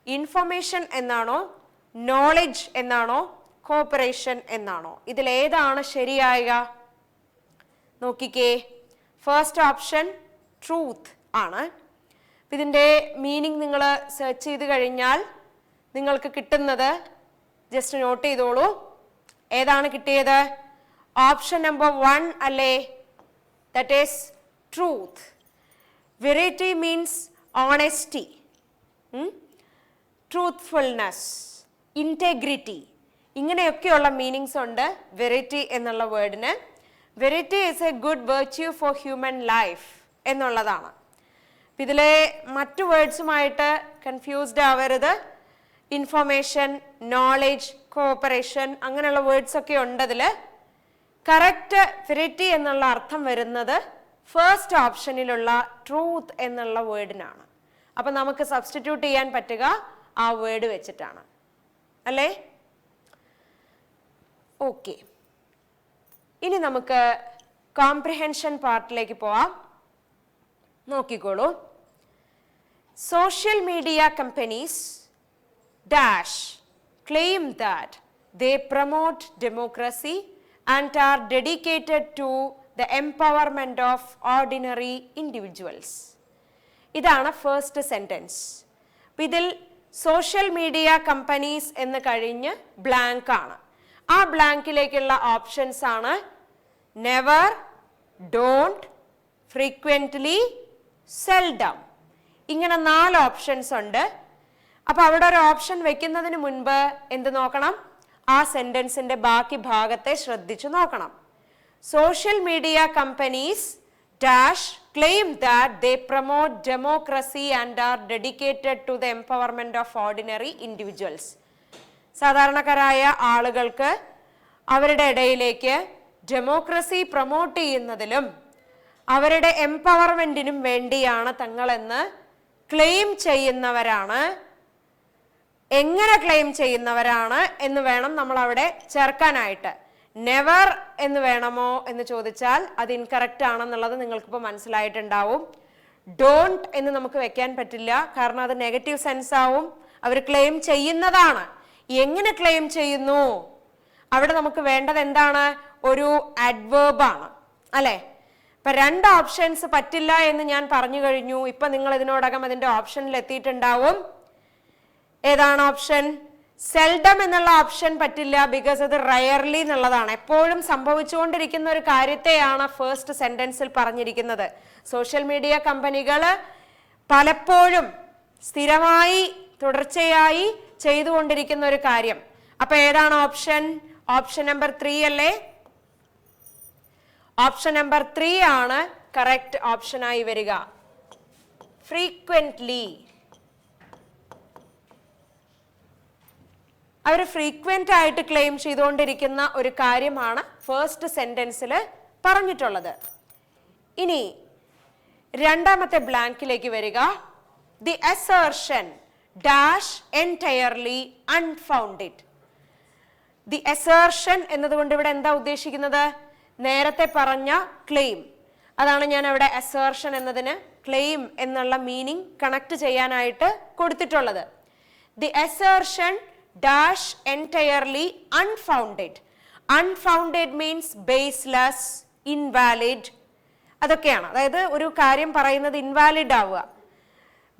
ഇൻഫർമേഷൻ എന്നാണോ, നോളജ് എന്നാണോ, കോപ്പറേഷൻ എന്നാണോ? ഇതിലേതാണ് ശരിയായ? നോക്കിക്കേ, ഫസ്റ്റ് ഓപ്ഷൻ ട്രൂത്ത് ആണ്. ഇതിൻ്റെ മീനിങ് നിങ്ങൾ സെർച്ച് ചെയ്ത് കഴിഞ്ഞാൽ നിങ്ങൾക്ക് കിട്ടുന്നത് ജസ്റ്റ് നോട്ട് ചെയ്തോളൂ. ഏതാണ് കിട്ടിയത്? ഓപ്ഷൻ നമ്പർ 1 അല്ലേ? That is truth. Verity means honesty, truthfulness, integrity, ഇങ്ങനെയൊക്കെയുള്ള മീനിങ്സ് ഉണ്ട് വെറൈറ്റി എന്നുള്ള വേർഡിന്. Verity is a good virtue for human life എന്നുള്ളതാണ്. ഇതിലെ മറ്റു വേർഡ്സുമായിട്ട് കൺഫ്യൂസ്ഡ് ആവരുത്. ഇൻഫർമേഷൻ, നോളജ്, കോഓപ്പറേഷൻ അങ്ങനെയുള്ള വേർഡ്സ് ഒക്കെ ഉണ്ട് അതിൽ. കറക്റ്റ് വെറൈറ്റി എന്നുള്ള അർത്ഥം വരുന്നത് ഫസ്റ്റ് ഓപ്ഷനിലുള്ള ട്രൂത്ത് എന്നുള്ള വേർഡിനാണ്. അപ്പം നമുക്ക് സബ്സ്റ്റിറ്റ്യൂട്ട് ചെയ്യാൻ പറ്റുക ആ വേർഡ് വെച്ചിട്ടാണ്, അല്ലേ? ഓക്കെ, ഇനി നമുക്ക് കോംപ്രിഹെൻഷൻ പാർട്ടിലേക്ക് പോവാം. നോക്കിക്കോളൂ. Social media companies dash claim that they promote democracy and are dedicated to the empowerment of ordinary individuals. ഇതാണ് ഫസ്റ്റ് സെന്റൻസ്. ഇതിൽ സോഷ്യൽ മീഡിയ കമ്പനീസ് എന്ന് കഴിഞ്ഞ് ബ്ലാങ്ക് ആണ്. ആ ബ്ലാങ്കിലേക്കുള്ള ഓപ്ഷൻസ് ആണ് നെവർ, ഡോണ്ട്, ഫ്രീക്വൻ്റ്ലി, സെൽഡം. ഇങ്ങനെ 4 ഓപ്ഷൻസ് ഉണ്ട്. അപ്പൊ അവിടെ ഒരു ഓപ്ഷൻ വെക്കുന്നതിന് മുൻപ് എന്ത് നോക്കണം? ആ സെന്റൻസിന്റെ ബാക്കി ഭാഗത്തെ ശ്രദ്ധിച്ചു നോക്കണം. Social media companies dash claim that they promote democracy and are dedicated to the empowerment of ordinary individuals. സാധാരണക്കാരായ ആളുകൾക്ക് അവരുടെ ഇടയിലേക്ക് ഡെമോക്രസി പ്രൊമോട്ട് ചെയ്യുന്നതിലും അവരുടെ എംപവർമെന്റിനും വേണ്ടിയാണ് തങ്ങളെന്ന് ക്ലെയിം ചെയ്യുന്നവരാണ്. എങ്ങനെ ക്ലെയിം ചെയ്യുന്നവരാണ് എന്ന് വേണം നമ്മൾ അവിടെ ചേർക്കാനായിട്ട്. നെവർ എന്ന് വേണമോ എന്ന് ചോദിച്ചാൽ അത് ഇൻകറക്റ്റ് ആണെന്നുള്ളത് നിങ്ങൾക്കിപ്പോൾ മനസ്സിലായിട്ടുണ്ടാവും. ഡോണ്ട് എന്ന് നമുക്ക് വെക്കാൻ പറ്റില്ല, കാരണം അത് നെഗറ്റീവ് സെൻസ് ആവും. അവർ ക്ലെയിം ചെയ്യുന്നതാണ്. എങ്ങനെ ക്ലെയിം ചെയ്യുന്നു? അവിടെ നമുക്ക് വേണ്ടത് എന്താണ്? ഒരു അഡ്വേർബാണ്, അല്ലെ? ഇപ്പൊ 2 ഓപ്ഷൻസ് പറ്റില്ല എന്ന് ഞാൻ പറഞ്ഞു കഴിഞ്ഞു. ഇപ്പൊ നിങ്ങൾ ഇതിനോടകം അതിന്റെ ഓപ്ഷനിൽ എത്തിയിട്ടുണ്ടാവും. ഏതാണ് ഓപ്ഷൻ? സെൽഡം എന്നുള്ള ഓപ്ഷൻ പറ്റില്ല, ബിക്കോസ് അത് റയർലി എന്നുള്ളതാണ്. എപ്പോഴും സംഭവിച്ചുകൊണ്ടിരിക്കുന്ന ഒരു കാര്യത്തെയാണ് ഫസ്റ്റ് സെന്റൻസിൽ പറഞ്ഞിരിക്കുന്നത്. സോഷ്യൽ മീഡിയ കമ്പനികൾ പലപ്പോഴും സ്ഥിരമായി തുടർച്ചയായി ചെയ്തുകൊണ്ടിരിക്കുന്ന ഒരു കാര്യം. അപ്പൊ ഏതാണ് ഓപ്ഷൻ? ഓപ്ഷൻ നമ്പർ 3 അല്ലേ? ഓപ്ഷൻ നമ്പർ 3 ആണ് കറക്റ്റ് ഓപ്ഷനായി വരിക. ഫ്രീക്വന്റ്ലി. അവർ ഫ്രീക്വന്റ് ആയിട്ട് ക്ലെയിം ചെയ്തുകൊണ്ടിരിക്കുന്ന ഒരു കാര്യമാണ് ഫസ്റ്റ് സെന്റൻസിൽ പറഞ്ഞിട്ടുള്ളത്. ഇനി രണ്ടാമത്തെ ബ്ലാങ്കിലേക്ക് വരിക. The assertion dash entirely unfounded. The assertion എന്നതുകൊണ്ട് ഇവിടെ എന്താ ഉദ്ദേശിക്കുന്നത്? നേരത്തെ പറഞ്ഞ ക്ലെയിം. അതാണ് ഞാൻ അവിടെ അസേർഷൻ എന്നതിന് ക്ലെയിം എന്നുള്ള മീനിങ് കണക്ട് ചെയ്യാനായിട്ട് കൊടുത്തിട്ടുള്ളത്. The assertion dash entirely unfounded. Unfounded means baseless, invalid, അതൊക്കെയാണ്. അതായത് ഒരു കാര്യം പറയുന്നത് ഇൻവാലിഡ് ആവുക,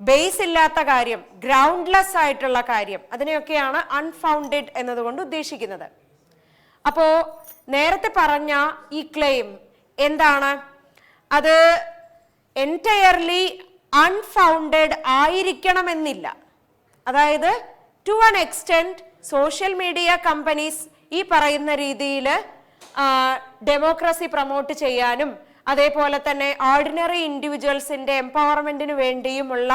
ബേസ് ഇല്ലാത്ത കാര്യം, ഗ്രൗണ്ട്ലെസ് ആയിട്ടുള്ള കാര്യം, അതിനെയൊക്കെയാണ് അൺഫൗണ്ടഡ് എന്നതുകൊണ്ട് ഉദ്ദേശിക്കുന്നത്. അപ്പോ നേരത്തെ പറഞ്ഞ ഈ ക്ലെയിം എന്താണ്? അത് എൻറ്റയർലി അൺഫൗണ്ടഡ് ആയിരിക്കണമെന്നില്ല. അതായത് to an extent social media companies ഈ പറയുന്ന രീതിയിൽ ഡെമോക്രസി പ്രൊമോട്ട് ചെയ്യാനും അതേപോലെ തന്നെ ഓർഡിനറി ഇൻഡിവിജ്വൽസിന്റെ എംപവർമെന്റിന് വേണ്ടിയുമുള്ള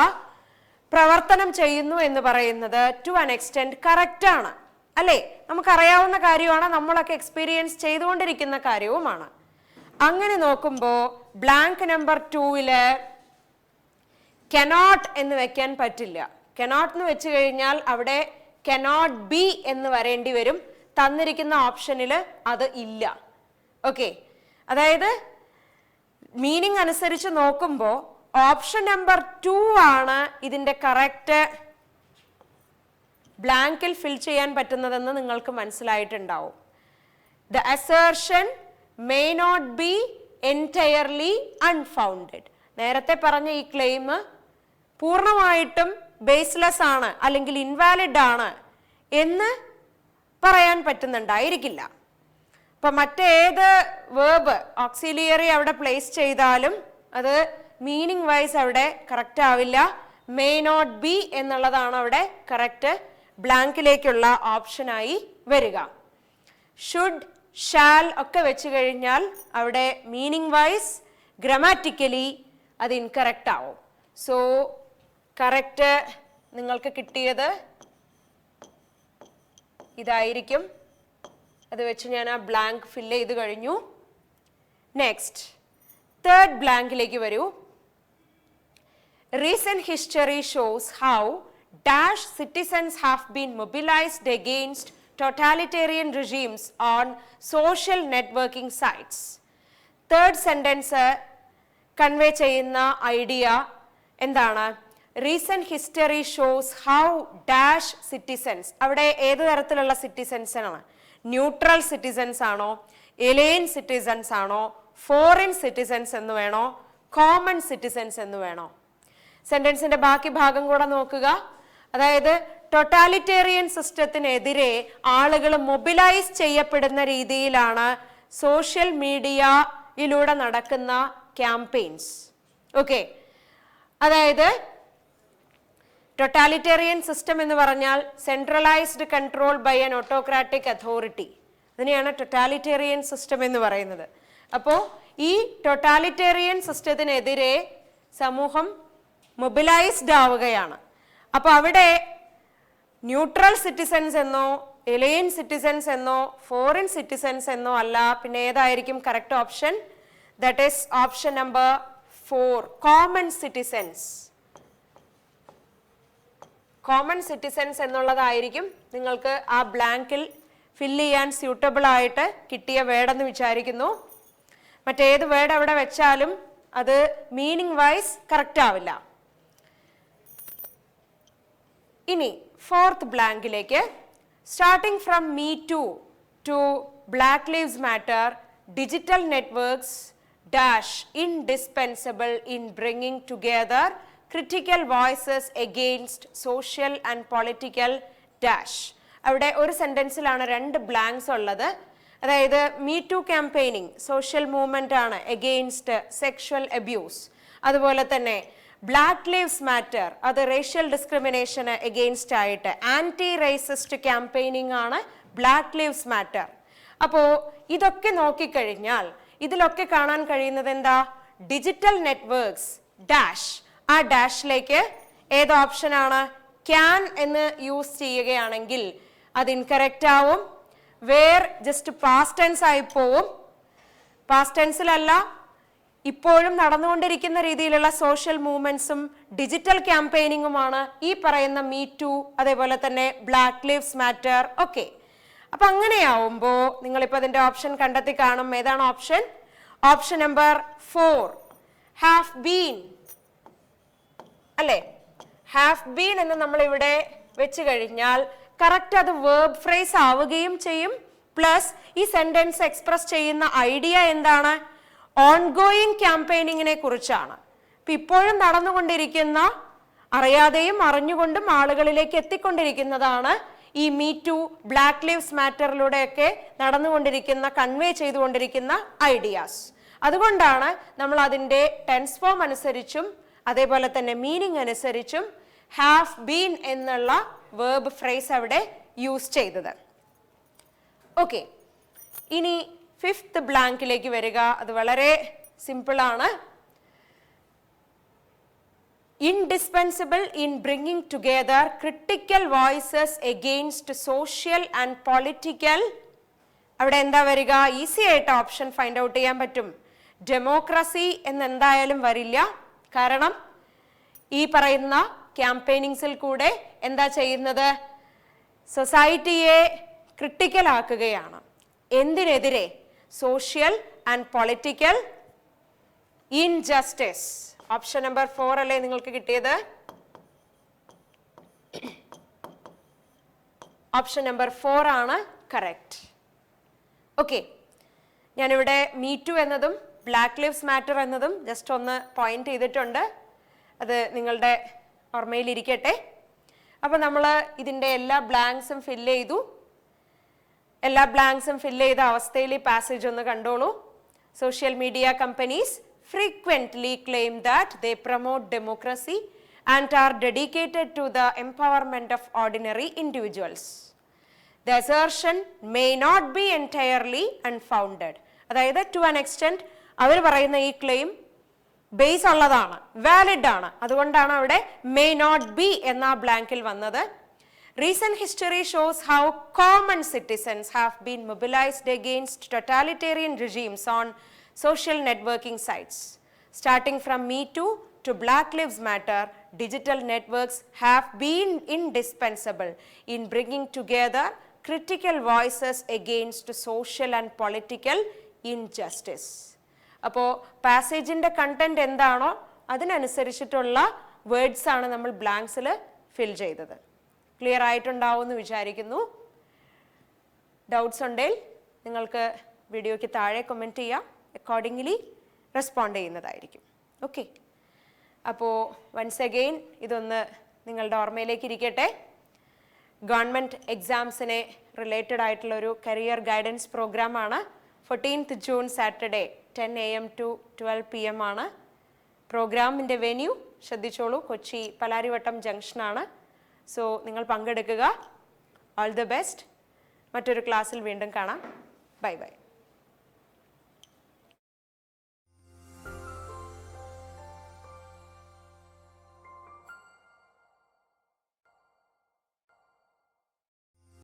പ്രവർത്തനം ചെയ്യുന്നു എന്ന് പറയുന്നത് ടു ആൻ എക്സ്റ്റെൻറ്റ് കറക്റ്റ് ആണ്, അല്ലേ? നമുക്കറിയാവുന്ന കാര്യമാണ്, നമ്മളൊക്കെ എക്സ്പീരിയൻസ് ചെയ്തുകൊണ്ടിരിക്കുന്ന കാര്യവുമാണ്. അങ്ങനെ നോക്കുമ്പോൾ ബ്ലാങ്ക് നമ്പർ 2 കനോട്ട് എന്ന് വെക്കാൻ പറ്റില്ല. കനോട്ട് എന്ന് വെച്ച് കഴിഞ്ഞാൽ അവിടെ കനോട്ട് ബി എന്ന് വരേണ്ടി വരും. തന്നിരിക്കുന്ന ഓപ്ഷനിൽ അത് ഇല്ല. ഓക്കെ, അതായത് മീനിങ് അനുസരിച്ച് നോക്കുമ്പോൾ ഓപ്ഷൻ നമ്പർ 2 ആണ് ഇതിന്റെ കറക്റ്റ് ബ്ലാങ്കിൽ ഫിൽ ചെയ്യാൻ പറ്റുന്നതെന്ന് നിങ്ങൾക്ക് മനസ്സിലായിട്ടുണ്ടാവും. The assertion may not be entirely unfounded. നേരത്തെ പറഞ്ഞ ഈ ക്ലെയിം പൂർണ്ണമായിട്ടും ബേസ്ലെസ് ആണ് അല്ലെങ്കിൽ ഇൻവാലിഡ് ആണ് എന്ന് പറയാൻ പറ്റുന്നുണ്ടായിരിക്കില്ല. അപ്പൊ മറ്റേത് വേർബ് ഓക്സിലിയറി അവിടെ പ്ലേസ് ചെയ്താലും അത് മീനിങ് വൈസ് അവിടെ കറക്റ്റ് ആവില്ല. മേ നോട്ട് ബി എന്നുള്ളതാണ് അവിടെ കറക്റ്റ് ബ്ലാങ്കിലേക്കുള്ള ഓപ്ഷനായി വരിക. ഷുഡ്, ഷാൽ ഒക്കെ വെച്ച് കഴിഞ്ഞാൽ അവിടെ മീനിങ് വൈസ് ഗ്രമാറ്റിക്കലി അത് ഇൻകറക്റ്റ് ആവും. സോ കറക്റ്റ് നിങ്ങൾക്ക് കിട്ടിയത് ഇതായിരിക്കും. അത് വെച്ച് ഞാൻ ആ ബ്ലാങ്ക് ഫില്ല് ചെയ്ത് കഴിഞ്ഞു. നെക്സ്റ്റ് തേർഡ് ബ്ലാങ്കിലേക്ക് വരൂ. Recent history shows how dash citizens have been mobilized against totalitarian regimes on social networking sites. Third sentence convey ചെയ്യുന്ന ഐഡിയ എന്താണ്? Recent history shows how dash citizens. അവിടെ ഏത് തരത്തിലുള്ള സിറ്റിസൻസ് ആണ്? Neutral citizens ആണോ, എലിയൻ citizens ആണോ, foreign citizens എന്ന് വേണോ, കോമൺ സിറ്റിസൻസ് എന്ന് വേണോ? സെന്റൻസിന്റെ ബാക്കി ഭാഗം കൂടെ നോക്കുക. അതായത് ടോട്ടാലിറ്റേറിയൻ സിസ്റ്റത്തിനെതിരെ ആളുകൾ മൊബിലൈസ് ചെയ്യപ്പെടുന്ന രീതിയിലാണ് സോഷ്യൽ മീഡിയയിലൂടെ നടക്കുന്ന ക്യാമ്പയിൻസ്. ഓക്കെ, അതായത് ടോട്ടാലിറ്റേറിയൻ സിസ്റ്റം എന്ന് പറഞ്ഞാൽ centralised control by an autocratic authority. അതിനെയാണ് ടോട്ടാലിറ്റേറിയൻ സിസ്റ്റം എന്ന് പറയുന്നത്. അപ്പോൾ ഈ ടോട്ടാലിറ്റേറിയൻ സിസ്റ്റത്തിനെതിരെ സമൂഹം മൊബിലൈസ്ഡ് ആവുകയാണ്. അപ്പൊ അവിടെ ന്യൂട്രൽ സിറ്റിസൻസ് എന്നോ എലിയൻ സിറ്റിസൻസ് എന്നോ ഫോറിൻ സിറ്റിസൻസ് എന്നോ അല്ല, പിന്നെ ഏതായിരിക്കും correct option? That is option number 4, common citizens. Common citizens എന്നുള്ളതായിരിക്കും നിങ്ങൾക്ക് ആ ബ്ലാങ്കിൽ ഫില്ല് ചെയ്യാൻ സ്യൂട്ടബിൾ ആയിട്ട് കിട്ടിയ വേർഡ് എന്ന് വിചാരിക്കുന്നു. മറ്റേത് വേർഡ് അവിടെ വെച്ചാലും അത് മീനിങ് വൈസ് കറക്റ്റ് ആവില്ല. ഇനി ഫോർത്ത് ബ്ലാങ്കിലേക്ക്, starting from me too black lives matter, digital networks dash indispensable in bringing together critical voices against social and political dash. അവിടെ ഒരു സെന്റൻസിലാണ് 2 ബ്ലാങ്ക്സ് ഉള്ളത്. അതായത് me too campaigning social movement ആണ് against sexual abuse. അതുപോലെ തന്നെ black lives matter അത് racial discrimination against ആയിട്ട് anti racist campaigning ആണ് ബ്ലാക്ക് ലൈവ്സ് മാറ്റർ. അപ്പോൾ ഇതൊക്കെ നോക്കിക്കഴിഞ്ഞാൽ ഇതിലൊക്കെ കാണാൻ കഴിയുന്നത് എന്താ? Digital networks dash. ആ ഡാഷിലേക്ക് ഏത് ഓപ്ഷനാണ്? ക്യാൻ എന്ന് യൂസ് ചെയ്യുകയാണെങ്കിൽ അത് ഇൻകറക്റ്റ് ആവും. വേർ ജസ്റ്റ് പാസ്റ്റ് ടെൻസ് ആയി പോവും. പാസ്റ്റ് ടെൻസിലല്ല, ഇപ്പോഴും നടന്നുകൊണ്ടിരിക്കുന്ന രീതിയിലുള്ള സോഷ്യൽ മൂവ്മെന്റ്സും ഡിജിറ്റൽ ക്യാമ്പയിനിങ്ങുമാണ് ഈ പറയുന്ന മീ ടു, അതേപോലെ തന്നെ ബ്ലാക്ക് ലൈവ്സ് മാറ്റർ ഒക്കെ. അപ്പൊ അങ്ങനെയാവുമ്പോ നിങ്ങളിപ്പോ അതിന്റെ ഓപ്ഷൻ കണ്ടെത്തി കാണും. ഏതാണ് option? Option number 4 have been അല്ലെ? ഹാവ് ബീൻ എന്ന് നമ്മൾ ഇവിടെ വെച്ച് കഴിഞ്ഞാൽ കറക്റ്റ് അത് വേർബ് ഫ്രേസ് ആവുകയും ചെയ്യും. പ്ലസ് ഈ സെന്റൻസ് എക്സ്പ്രസ് ചെയ്യുന്ന ഐഡിയ എന്താണ്? ഓൺഗോയിങ് ക്യാമ്പയിനിങ്ങിനെ കുറിച്ചാണ്. ഇപ്പൊ ഇപ്പോഴും നടന്നുകൊണ്ടിരിക്കുന്ന, അറിയാതെയും അറിഞ്ഞുകൊണ്ടും ആളുകളിലേക്ക് എത്തിക്കൊണ്ടിരിക്കുന്നതാണ് ഈ മീ ടു, ബ്ലാക്ക് ലൈവ്സ് മാറ്ററിലൂടെയൊക്കെ നടന്നുകൊണ്ടിരിക്കുന്ന, കൺവേ ചെയ്തുകൊണ്ടിരിക്കുന്ന ഐഡിയാസ്. അതുകൊണ്ടാണ് നമ്മൾ അതിൻ്റെ ടെൻസ് ഫോം അനുസരിച്ചും അതേപോലെ തന്നെ മീനിങ് അനുസരിച്ചും ഹാവ് ബീൻ എന്നുള്ള വേർബ് ഫ്രേസ് അവിടെ യൂസ് ചെയ്തത്. ഓക്കെ, ഇനി 5th ബ്ലാങ്കിലേക്ക് വരിക. അത് വളരെ സിമ്പിൾ ആണ്. Indispensable in bringing together critical voices against social and political. അവിടെ എന്താ വരിക? ഈസി ആയിട്ട് ഓപ്ഷൻ ഫൈൻഡ് ഔട്ട് ചെയ്യാൻ പറ്റും. ഡെമോക്രസി എന്ന് എന്തായാലും വരില്ല. കാരണം ഈ പറയുന്ന ക്യാമ്പയിനിങ്സിൽ കൂടെ എന്താ ചെയ്യുന്നത്? സൊസൈറ്റിയെ ക്രിട്ടിക്കൽ ആക്കുകയാണ്. എന്തിനെതിരെ? Social and political injustice. Option number 4 അല്ലേ നിങ്ങൾക്ക് കിട്ടിയത്? ഓപ്ഷൻ നമ്പർ 4 ആണ് കറക്റ്റ്. ഓക്കെ, ഞാനിവിടെ മീ ടു എന്നതും ബ്ലാക്ക് ലൈവ്സ് മാറ്റർ എന്നതും ജസ്റ്റ് ഒന്ന് പോയിന്റ് ചെയ്തിട്ടുണ്ട്. അത് നിങ്ങളുടെ ഓർമ്മയിലിരിക്കട്ടെ. അപ്പോൾ നമ്മൾ ഇതിൻ്റെ എല്ലാ ബ്ലാങ്ക്സും ഫില്ല് ചെയ്തു. എല്ലാ ബ്ലാങ്ക്സും ഫില്ല് ചെയ്ത അവസ്ഥയിൽ ഈ പാസേജ് ഒന്ന് കണ്ടോളൂ. Social media companies frequently claim that they promote democracy and are dedicated to the empowerment of ordinary individuals. The assertion may not be entirely unfounded. അതായത് to an extent അവർ പറയുന്ന ഈ ക്ലെയിം ബേസ് ഉള്ളതാണ്, valid ആണ്. അതുകൊണ്ടാണ് അവിടെ may not be എന്ന ബ്ലാങ്കിൽ വന്നത്. Recent history shows how common citizens have been mobilized against totalitarian regimes on social networking sites. Starting from Me Too to Black Lives Matter, digital networks have been indispensable in bringing together critical voices against social and political injustice. അപ്പോൾ പാസേജിൻ്റെ content എന്താണോ അതിനനുസരിച്ചിട്ടുള്ള words ആണ് നമ്മൾ ബ്ലാങ്ക്സിൽ ഫിൽ ചെയ്തത്. Clear ആയിട്ടുണ്ടാവുമെന്ന് വിചാരിക്കുന്നു. Doubts ഉണ്ടെങ്കിൽ നിങ്ങൾക്ക് വീഡിയോയ്ക്ക് താഴെ കമൻറ്റ് ചെയ്യാം. അക്കോർഡിംഗ്ലി റെസ്പോണ്ട് ചെയ്യുന്നതായിരിക്കും. ഓക്കെ, അപ്പോൾ വൺസ് അഗെയിൻ ഇതൊന്ന് നിങ്ങളുടെ ഓർമ്മയിലേക്ക് ഇരിക്കട്ടെ. ഗവൺമെൻറ് എക്സാംസിനെ റിലേറ്റഡ് ആയിട്ടുള്ളൊരു കരിയർ ഗൈഡൻസ് പ്രോഗ്രാമാണ്. 14th June Saturday 10 AM to 12 PM ആണ് പ്രോഗ്രാമിൻ്റെ വെന്യൂ. ശ്രദ്ധിച്ചോളൂ, കൊച്ചി പലാരിവട്ടം ജംഗ്ഷനാണ്. സോ നിങ്ങൾ പങ്കെടുക്കുക. All the best. മറ്റൊരു ക്ലാസ്സിൽ വീണ്ടും കാണാം. Bye bye.